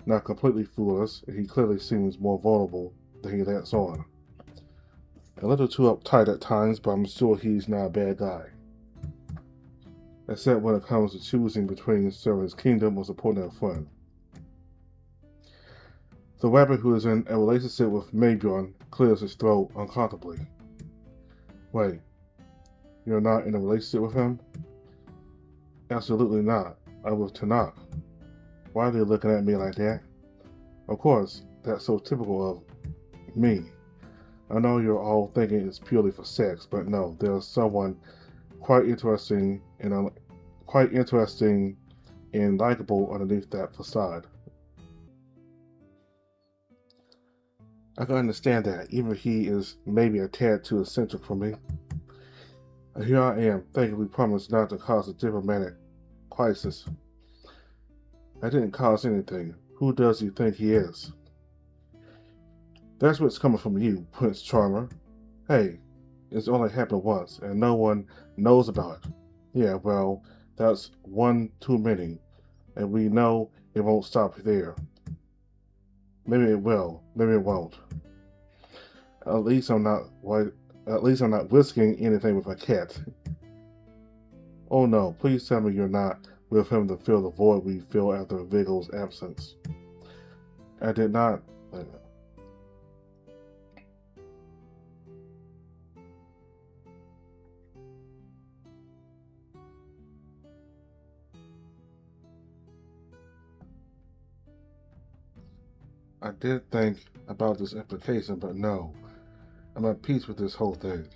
Not completely foolish, and he clearly seems more vulnerable than he lets on. A little too uptight at times, but I'm sure he's not a bad guy. Except when it comes to choosing between serving his kingdom or supporting a friend. The rabbit who is in a relationship with Mayborn clears his throat uncomfortably. Wait, you're not in a relationship with him? Absolutely not. I'm with Tenoch. Why are they looking at me like that? Of course, that's so typical of me. I know you're all thinking it's purely for sex, but no, there's someone quite interesting and likable underneath that facade. I can understand that, even if he is maybe a tad too eccentric for me. And here I am, thinking we promised not to cause a diplomatic crisis. I didn't cause anything. Who does he think he is? That's what's coming from you, Prince Charmer. Hey, it's only happened once, and no one knows about it. Yeah, well, that's one too many, and we know it won't stop there. Maybe it will, maybe it won't. At least I'm not risking anything with a cat. Oh no, please tell me you're not with him to fill the void we feel after Viggo's absence. I did not. I did think about this implication, but no. I'm at peace with this whole thing.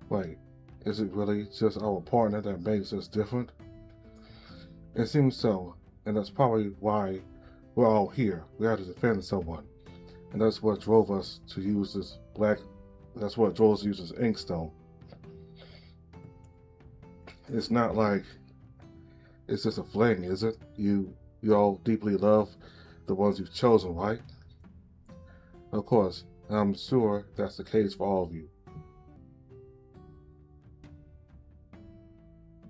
Wait, is it really just our partner that makes us different? It seems so, and that's probably why we're all here. We have to defend someone. And that's what drove us to use this inkstone. It's not like it's just a fling, is it? You all deeply love the ones you've chosen, right? Of course, I'm sure that's the case for all of you.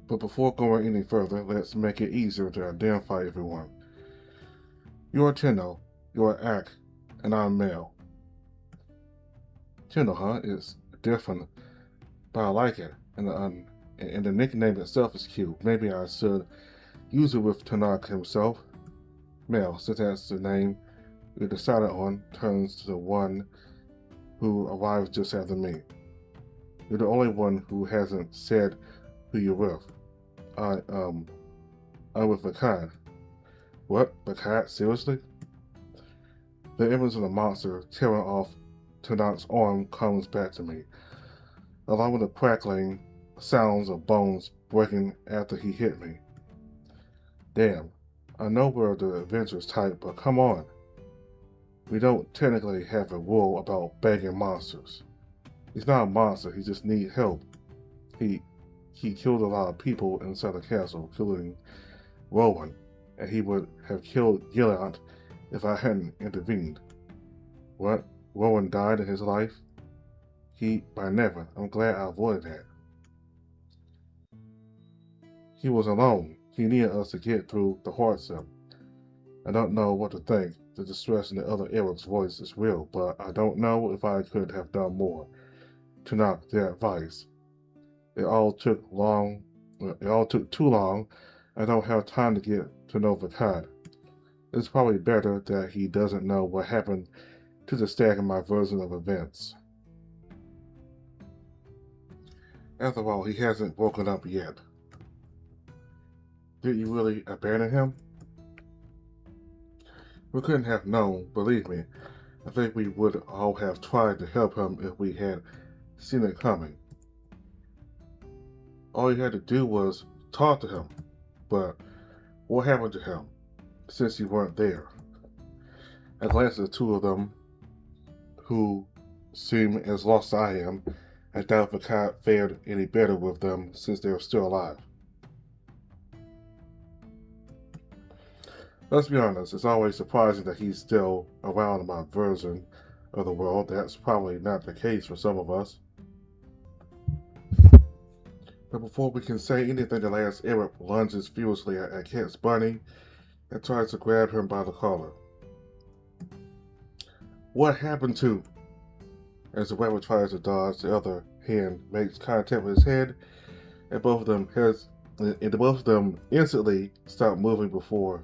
But before going any further, let's make it easier to identify everyone. You're Tenoch, you're Ak, and I'm Mel. Tenoch, huh? It's different, but I like it. And the nickname itself is cute. Maybe I should use it with Tenoch himself. Mel, since that's the name we decided on, turns to the one who arrived just after me. You're the only one who hasn't said who you're with. I'm with Vakad. What? Vakad? Seriously? The image of the monster tearing off Tenoch's arm comes back to me, along with the crackling sounds of bones breaking after he hit me. Damn, I know we're the adventurous type, but come on. We don't technically have a rule about banging monsters. He's not a monster, he just needs help. He killed a lot of people inside the castle, including Rowan, and he would have killed Gilliant if I hadn't intervened. What? Rowan died in his life? By NeveN. I'm glad I avoided that. He was alone. He needed us to get through the hardship. I don't know what to think. The distress in the other Eric's voice is real, but I don't know if I could have done more to knock their advice. It all took too long. I don't have time to get to know Vakad. It's probably better that he doesn't know what happened to the stag in my version of events. After all, he hasn't woken up yet. Did you really abandon him? We couldn't have known, believe me. I think we would all have tried to help him if we had seen it coming. All you had to do was talk to him. But what happened to him since you weren't there? I glanced at the two of them, who seem as lost as I am. I doubt if Picard fared any better with them since they were still alive. Let's be honest, it's always surprising that he's still around in my version of the world. That's probably not the case for some of us. But before we can say anything, the last Eric lunges furiously at Cat's bunny and tries to grab him by the collar. What happened to? As the rabbit tries to dodge, the other hand makes contact with his head, and both of them instantly stop moving before.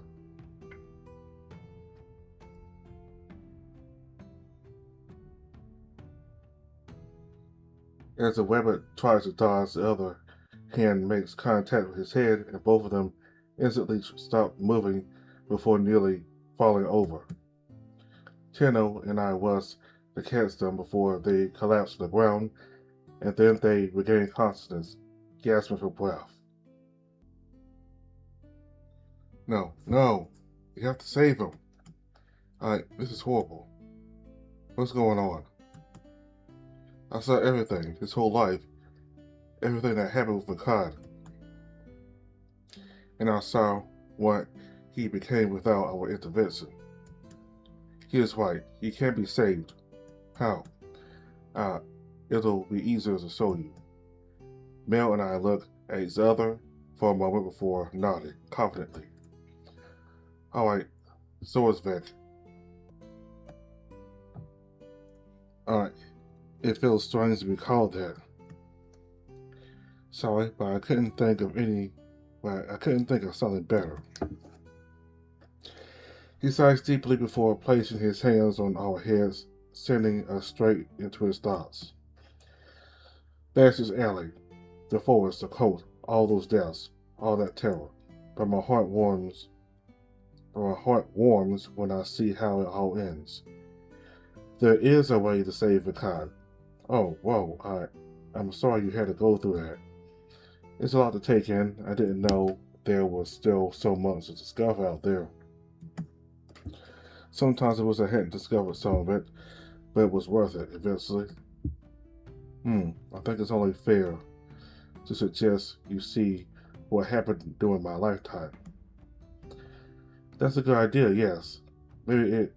As the rabbit tries to dodge, the other hand makes contact with his head, and both of them instantly stop moving before nearly falling over. Tenoch and I was to catch them before they collapsed to the ground, and then they regained consciousness, gasping for breath. No, you have to save him. This is horrible. What's going on? I saw everything, his whole life, everything that happened with Picard. And I saw what he became without our intervention. He is right, he can be saved. How? It'll be easier to show you. Mel and I looked at each other for a moment before nodding confidently. Alright, so is Vic. It feels strange to be called that. Sorry, but I couldn't think of something better. He sighs deeply before placing his hands on our heads, sending us straight into his thoughts. Bastards Alley, the forest, the coat, all those deaths, all that terror. But my heart warms when I see how it all ends. There is a way to save Picard. Oh, whoa, I'm sorry you had to go through that. It's a lot to take in. I didn't know there was still so much to discover out there. Sometimes it was I hadn't discovered some of it, but it was worth it eventually. I think it's only fair to suggest you see what happened during my lifetime. That's a good idea, yes. Maybe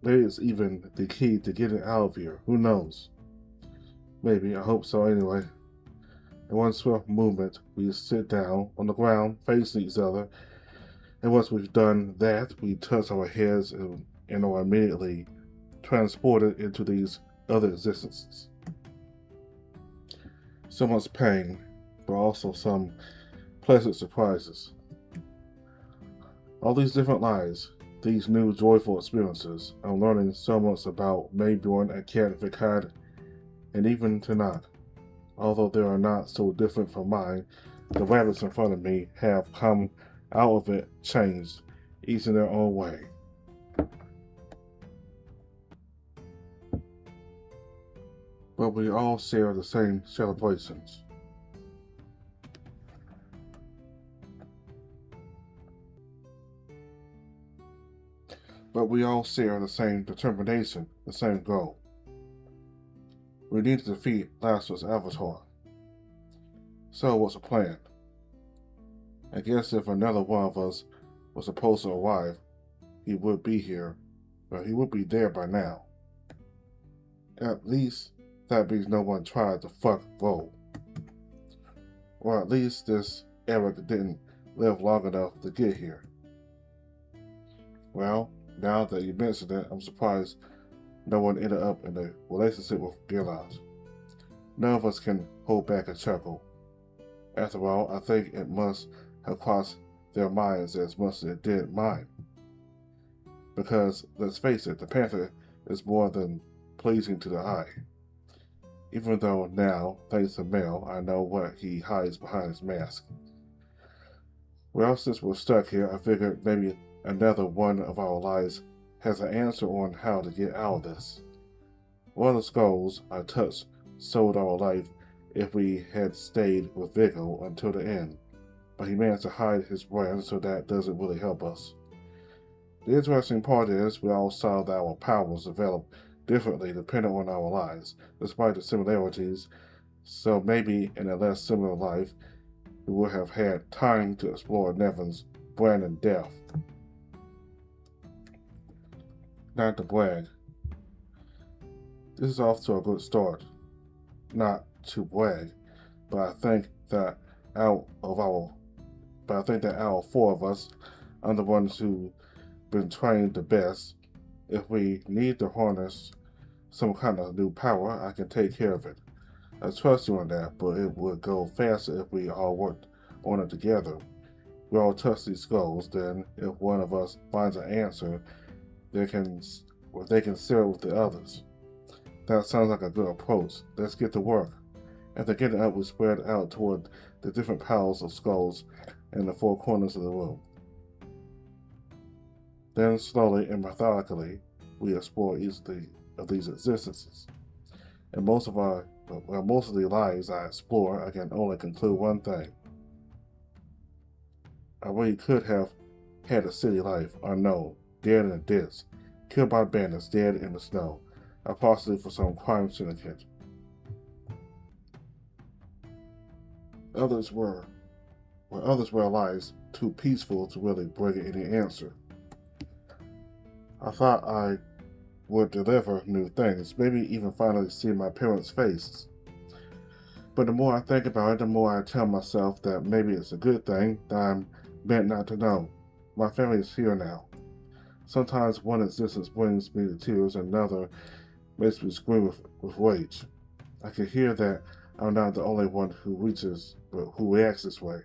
it's even the key to getting out of here. Who knows? Maybe, I hope so anyway. In one swift movement, we sit down on the ground, facing each other, and once we've done that, we touch our heads and are immediately transported into these other existences. So much pain, but also some pleasant surprises. All these different lives, these new joyful experiences, I'm learning so much about Mayborn and Cat Picard, and even Tenoch. Although they are not so different from mine, the rabbits in front of me have come out of it changed, each in their own way. But we all share the same celebrations. But we all share the same determination, the same goal. We need to defeat Lazarus' avatar. So what's the plan? I guess if another one of us was supposed to arrive, he would be here, but he would be there by now. At least that means no one tried to fuck Vo. Or at least this Eric didn't live long enough to get here. Well, now that you mention it, I'm surprised no one ended up in a relationship with Gilad. None of us can hold back a chuckle. After all, I think it must have crossed their minds as much as it did mine. Because, let's face it, the Panther is more than pleasing to the eye. Even though now, thanks to Mel, I know what he hides behind his mask. Well, since we're stuck here, I figured maybe another one of our lives has an answer on how to get out of this. One of the skulls I touched sold our life if we had stayed with Vigo until the end, but he managed to hide his brand, so that doesn't really help us. The interesting part is we all saw that our powers develop differently depending on our lives, despite the similarities, so maybe in a less similar life, we would have had time to explore NeveN's brand in depth. Not to brag, this is off to a good start. Not to brag, but I think that out of four of us, I'm the ones who been trained the best. If we need to harness some kind of new power, I can take care of it. I trust you on that, but it would go faster if we all worked on it together. We all touch these skulls, then if one of us finds an answer, they can share it with the others. That sounds like a good approach. Let's get to work. After getting up, we spread out toward the different piles of skulls in the four corners of the room. Then, slowly and methodically, we explore each of these existences. And most of the lives I explore, I can only conclude one thing. I really could have had a city life, unknown, dead in the ditch, killed by bandits, dead in the snow, or possibly for some crime syndicate. Others were lives too peaceful to really bring any answer. I thought I would deliver new things, maybe even finally see my parents' faces. But the more I think about it, the more I tell myself that maybe it's a good thing that I'm meant not to know. My family is here now. Sometimes one existence brings me to tears, and another makes me scream with rage. I can hear that I'm not the only one who reacts this way.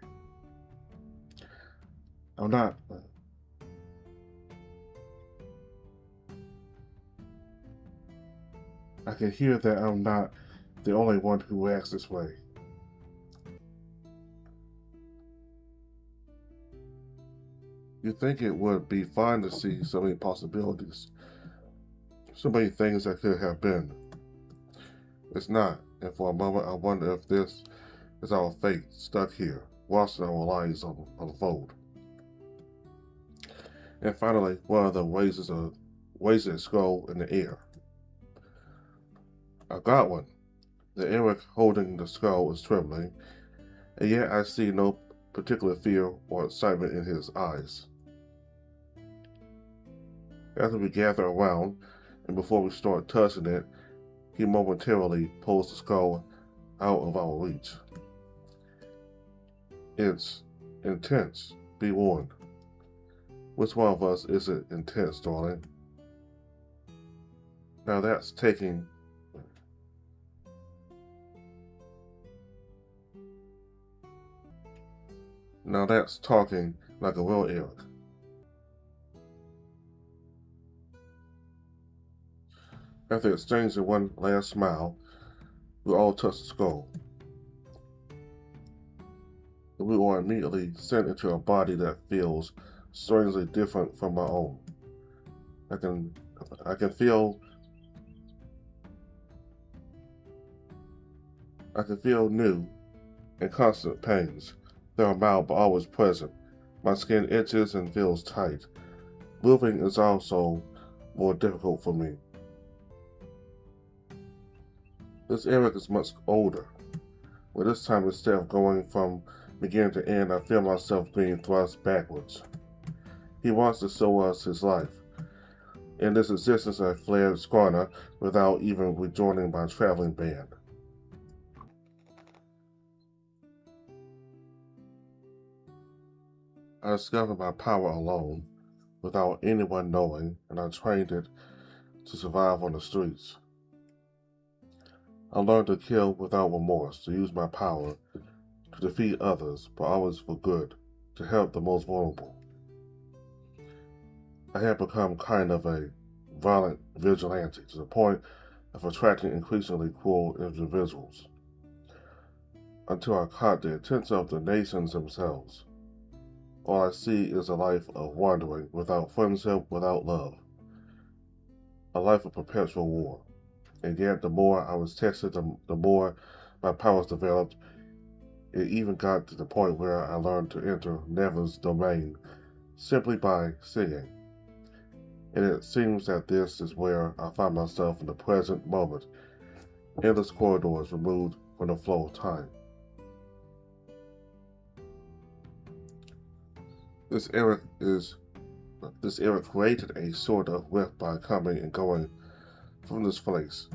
I can hear that I'm not the only one who acts this way. You'd think it would be fine to see so many possibilities, so many things that could have been. It's not, and for a moment I wonder if this is our fate, stuck here, watching our lives unfold. And finally, one of them raises a skull in the air. I got one. The Eric holding the skull is trembling, and yet I see no particular fear or excitement in his eyes. After we gather around, and before we start touching it, he momentarily pulls the skull out of our reach. It's intense, be warned. Which one of us isn't intense, darling? Now that's talking like a real Eric. After exchanging one last smile, we all touch the skull. And we are immediately sent into a body that feels strangely different from my own. I can feel new and constant pains. They are mild but always present. My skin itches and feels tight. Moving is also more difficult for me. This Eric is much older, but this time instead of going from beginning to end, I feel myself being thrust backwards. He wants to show us his life. In this existence, I fled Skarna without even rejoining my traveling band. I discovered my power alone, without anyone knowing, and I trained it to survive on the streets. I learned to kill without remorse, to use my power to defeat others, but always for good, to help the most vulnerable. I had become kind of a violent vigilante, to the point of attracting increasingly cruel individuals, until I caught the attention of the nations themselves. All I see is a life of wandering, without friendship, without love. A life of perpetual war. And yet the more I was tested, the more my powers developed. It even got to the point where I learned to enter NeveN's domain simply by singing. And it seems that this is where I find myself in the present moment, endless corridors removed from the flow of time. This era created a sort of rift by coming and going from this place.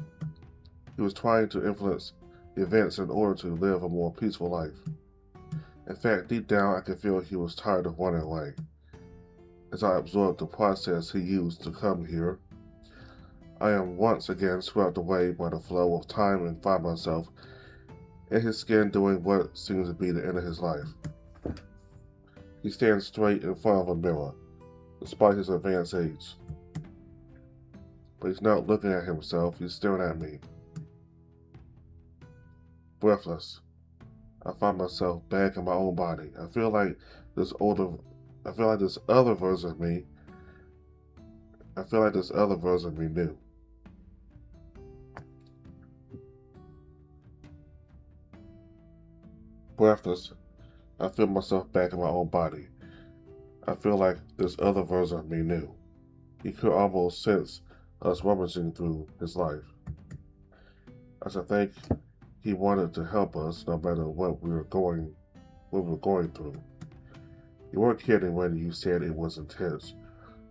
He was trying to influence events in order to live a more peaceful life. In fact, deep down, I could feel he was tired of running away. As I absorbed the process he used to come here, I am once again swept away by the flow of time and find myself in his skin doing what seems to be the end of his life. He stands straight in front of a mirror, despite his advanced age. But he's not looking at himself, he's staring at me. Breathless, I find myself back in my own body. I feel like this other version of me knew. Breathless, I feel myself back in my own body. I feel like this other version of me knew. He could almost sense us rummaging through his life. As I think he wanted to help us no matter what we were going through. You weren't kidding when you said it was intense.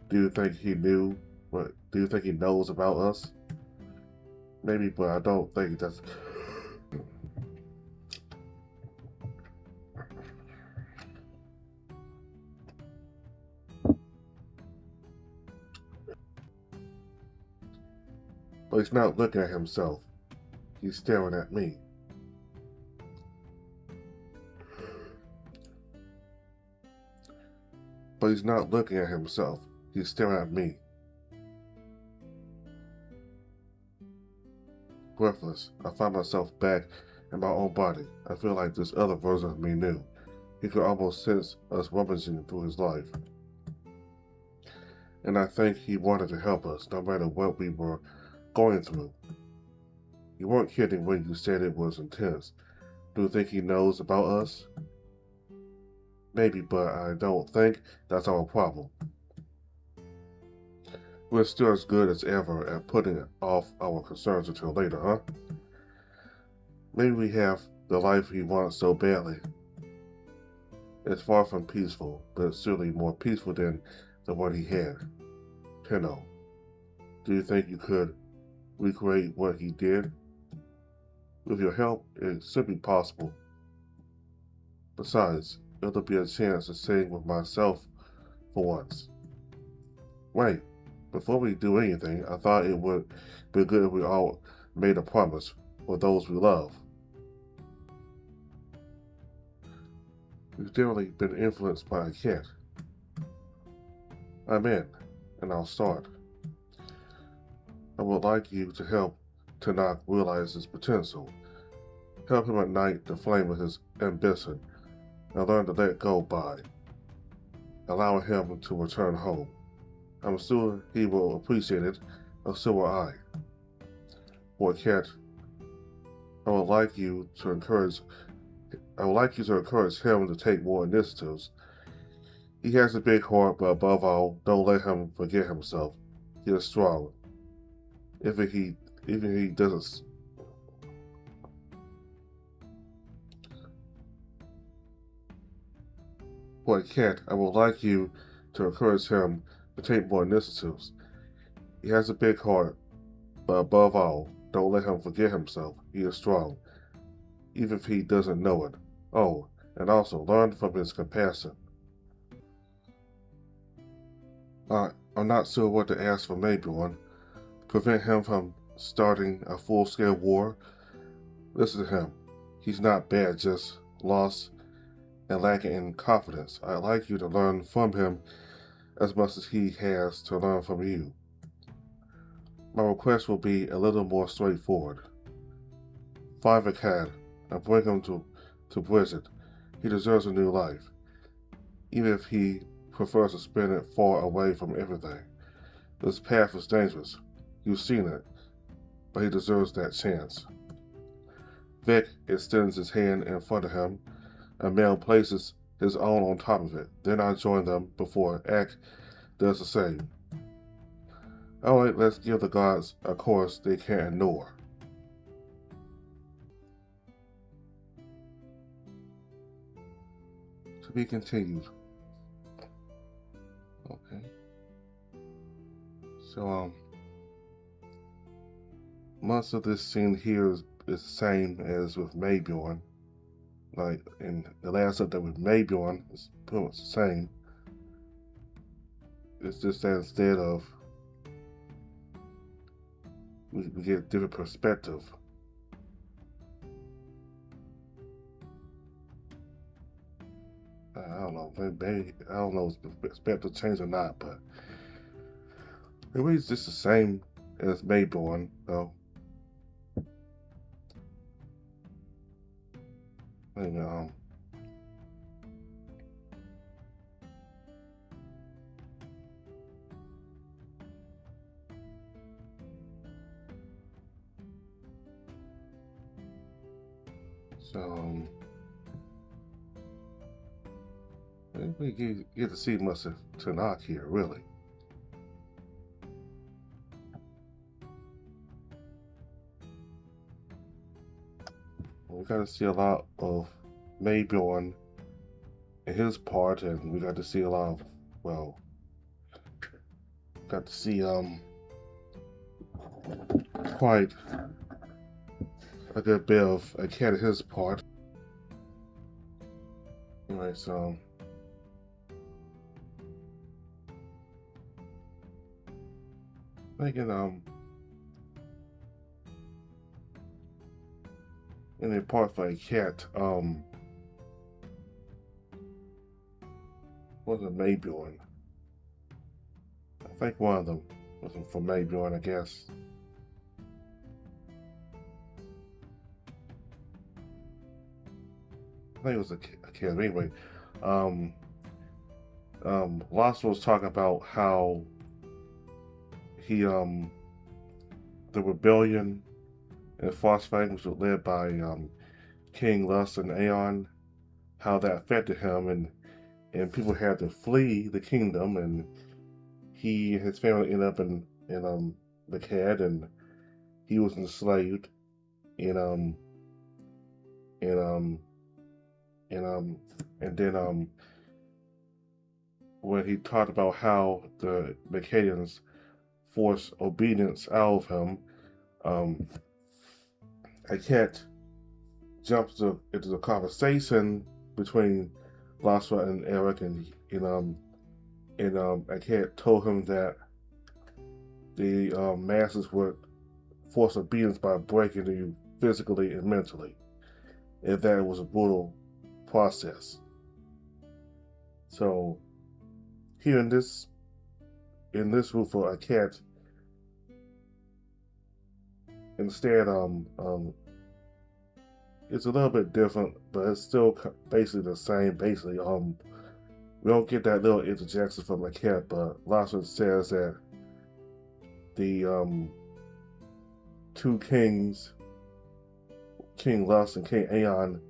Do you think he knows about us? Maybe, but I don't think that's... But he's not looking at himself. He's staring at me. But he's not looking at himself. He's staring at me. Breathless, I find myself back in my own body. I feel like this other version of me knew. He could almost sense us rummaging through his life. And I think he wanted to help us, no matter what we were going through. You weren't kidding when you said it was intense. Do you think he knows about us? Maybe, but I don't think that's our problem. We're still as good as ever at putting off our concerns until later, huh? Maybe we have the life we want so badly. It's far from peaceful, but it's certainly more peaceful than the one he had. Tenoch, do you think you could recreate what he did? With your help, it should be possible. Besides, it'll be a chance to sing with myself for once. Wait, before we do anything, I thought it would be good if we all made a promise for those we love. We've definitely been influenced by a cat. I'm in, and I'll start. I would like you to help Tenoch realize his potential. Help him ignite the flame of his ambition and learn to let go by allowing him to return home. I'm sure he will appreciate it, and so will I. For Cat, I would like you to encourage him to take more initiatives. He has a big heart, but above all, don't let him forget himself. He is strong. Even he doesn't. For Cat, I would like you to encourage him to take more initiatives. He has a big heart, but above all, don't let him forget himself. He is strong, even if he doesn't know it. Oh, and also learn from his compassion. I'm not sure what to ask from everyone. Prevent him from starting a full-scale war. Listen to him. He's not bad, just lost and lacking in confidence. I'd like you to learn from him as much as he has to learn from you. My request will be a little more straightforward. Find a cat and bring him to Bridget. He deserves a new life, even if he prefers to spend it far away from everything. This path is dangerous. You've seen it, but he deserves that chance. Vic extends his hand in front of him, and Mel places his own on top of it. Then I join them before Ek does the same. Alright, let's give the gods a course they can't ignore. To be continued. Okay. So, most of this scene here is the same as with Maybjorn. Like in the last update with Maybjorn, it's pretty much the same. It's just that instead of we get a different perspective. I don't know, maybe I don't know if the perspective changed or not, but it was just the same as Maybjorn, though. And, so we get to see much of Tenoch here, really. We got to see a lot of Maybjorn and his part, and we got to see a lot of, well, got to see quite a good bit of a cat of his part. Anyway, so thinking in a part for a cat, wasn't Maybjorn. I think one of them wasn't for Maybjorn, I guess. I think it was a kid. Anyway, Lost was talking about how he the rebellion in Frostfang, which was led by King Lust and Aeon, how that affected him, and people had to flee the kingdom, and he and his family ended up in the Cad, and he was enslaved, and then when he talked about how the Macadians forced obedience out of him, a cat jumps into the conversation between Lasra and Eric, and a cat told him that the masses would force obedience by breaking you physically and mentally, and that it was a brutal process. So here in this roof for a cat, instead it's a little bit different, but it's still basically the same. Basically, we don't get that little interjection from a cat, but Lasra says that the two kings, King Lust and King Aeon,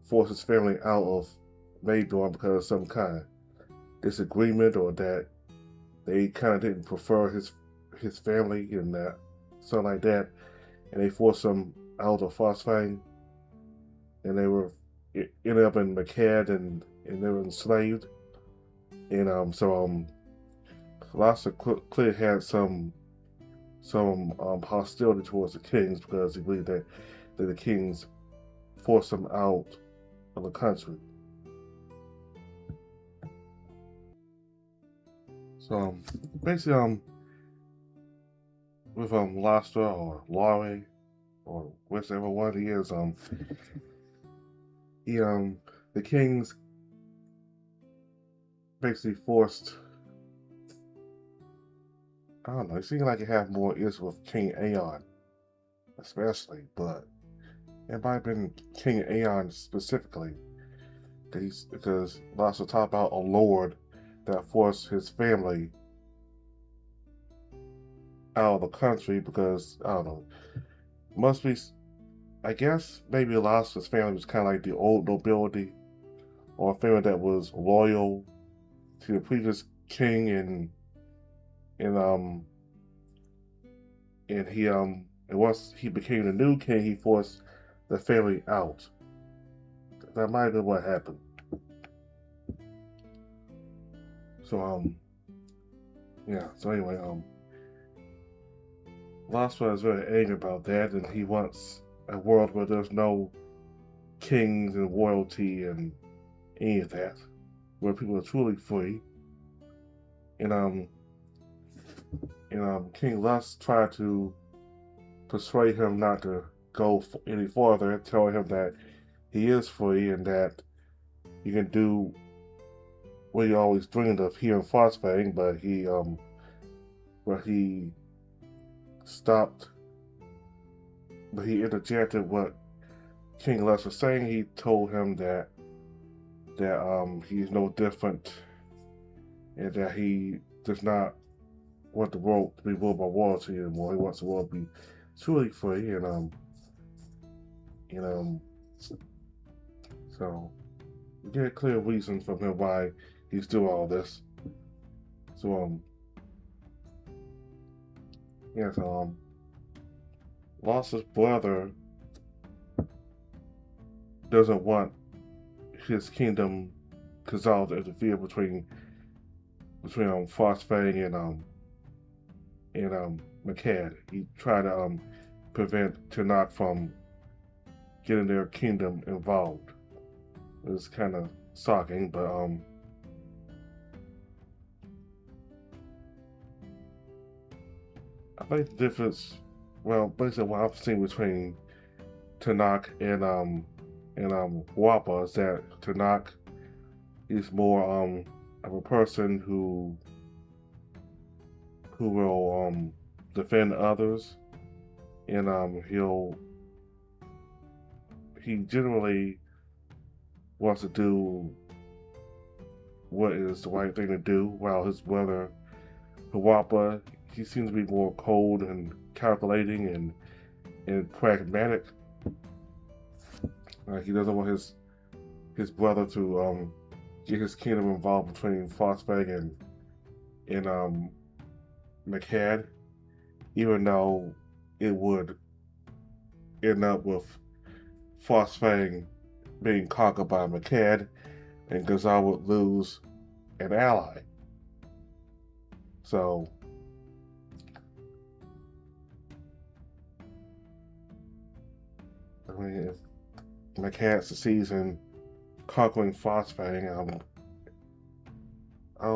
forced his family out of Maybjorn because of some kind of disagreement, or that they kind of didn't prefer his family and that something like that, and they forced him out of Frostfang, and they were ended up in Macad, and they were enslaved, and so Lasra clearly had some hostility towards the kings because he believed that the kings forced him out of the country. So basically, with Lasra or Laurie or whichever one he is, the kings basically forced. I don't know. It seemed like it had more issues with King Aeon, especially, but it might have been King Aeon specifically, because Lasra talked about a lord that forced his family out of the country because, I don't know, must be, I guess maybe Lasa's family was kind of like the old nobility, or a family that was loyal to the previous king, and and once he became the new king, he forced the family out. That might have been what happened. So yeah. So anyway, Laswa is very angry about that, and he wants a world where there's no kings and royalty and any of that, where people are truly free. And King Lust tried to persuade him not to go any farther, telling him that he is free and that you can do what he always dreamed of here in Frostfang, but he stopped. But he interjected what King Lust was saying. He told him that he's no different, and that he does not want the world to be ruled by royalty anymore. He wants the world to be truly free, and so we get clear reasons from him why he's doing all this. So yeah, so Lost's brother doesn't want his kingdom Kazal to interfere between Frostfang and Makad. He tried to prevent Tenoch from getting their kingdom involved. It was kind of shocking, but I think the difference, well, basically what I've seen between Tenoch and Wappa is that Tenoch is more of a person who will defend others, and he generally wants to do what is the right thing to do, while his brother Huapa, he seems to be more cold and calculating and pragmatic. He doesn't want his brother to get his kingdom involved between Frostfang and Makad, even though it would end up with Frostfang being conquered by Makad, and Gazal would lose an ally. So I mean, if Makad succeeds in conquering Frostfang, I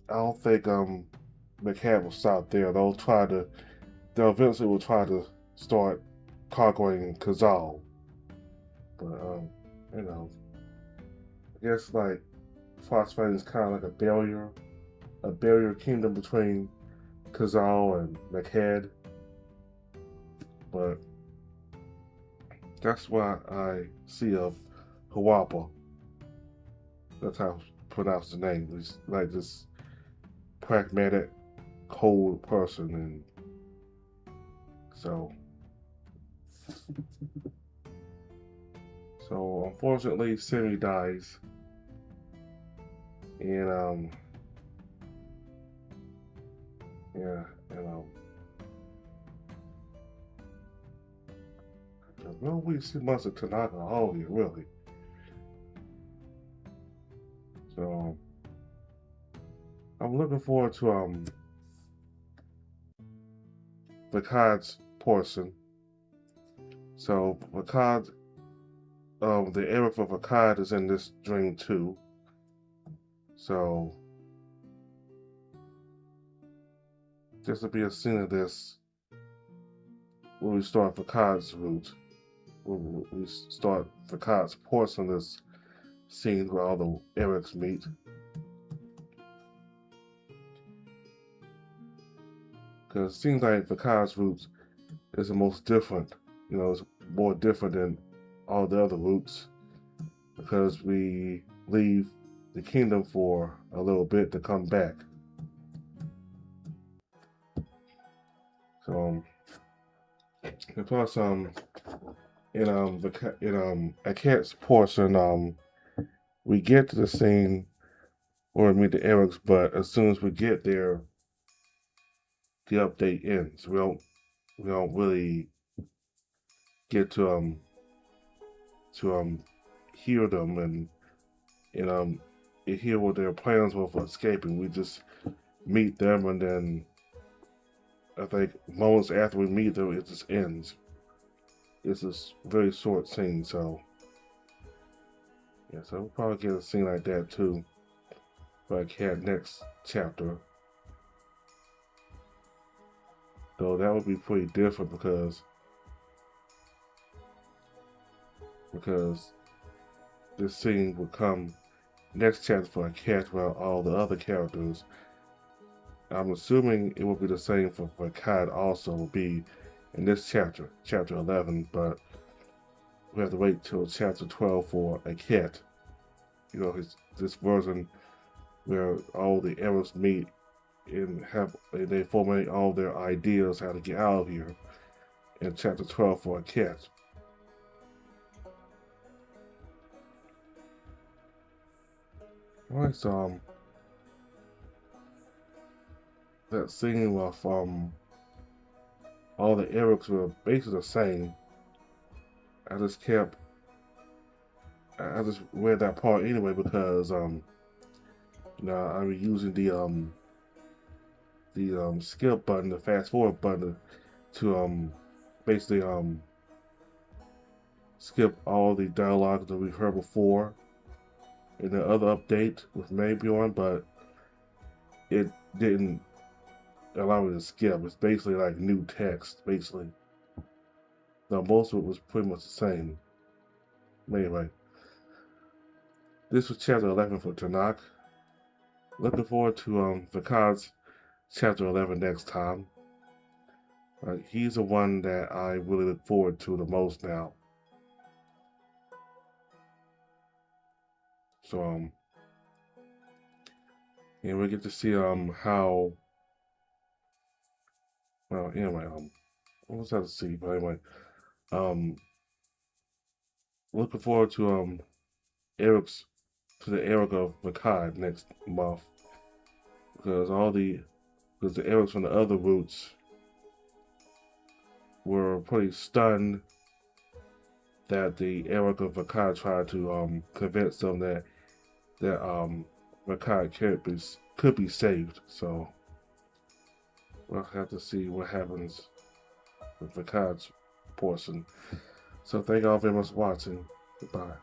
don't think Makad will stop there. They'll eventually will try to start conquering Kazal. But I guess like Frostfang is kind of like a barrier kingdom between Kazal and Makad. But that's what I see of Huapa. That's how I pronounce the name. He's like this pragmatic, cold person, and so unfortunately Simi dies, and yeah, and no, we see much of Tanaka all here, really. So I'm looking forward to Vakad's portion. So Vakad, the era for Vakad is in this dream too. So this will be a scene of this when we start Vakad's route. When we start Vakad's portion of this scene where all the Erics meet. Because it seems like Vakad's route is the most different. It's more different than all the other routes, because we leave the kingdom for a little bit to come back. So And plus, a cat's portion, we get to the scene where we meet the Erics, but as soon as we get there, the update ends. We don't really get to hear them and hear what their plans were for escaping. We just meet them, and then I think moments after we meet them, it just ends. It's a very short scene, so yeah. So we'll probably get a scene like that too, for a cat next chapter. Though that would be pretty different because this scene would come next chapter for a cat while all the other characters. I'm assuming it will be the same for Kat also will be in this chapter, chapter 11, but we have to wait till chapter 12 for a cat. You know, this version where all the Erics meet and they formulate all their ideas how to get out of here in chapter 12 for a cat. Alright, so that scene with all the Erics were basically the same. I just read that part anyway because I'm using the skip button, the fast forward button, to basically skip all the dialogue that we've heard before in the other update with Maybjorn, but it didn't allow me to skip. It's basically like new text, basically. Now most of it was pretty much the same. Anyway, this was chapter 11 for Tenoch. Looking forward to Vakad's chapter 11 next time. He's the one that I really look forward to the most now. So and we get to see how, well, anyway, what was that to see? But anyway, looking forward to the Eric of Vakad next month, because the Erics from the other routes were pretty stunned that the Eric of Vakad tried to convince them that Vakad could be saved. So we'll have to see what happens with Vakad's portion. So thank you all very much for watching. Goodbye.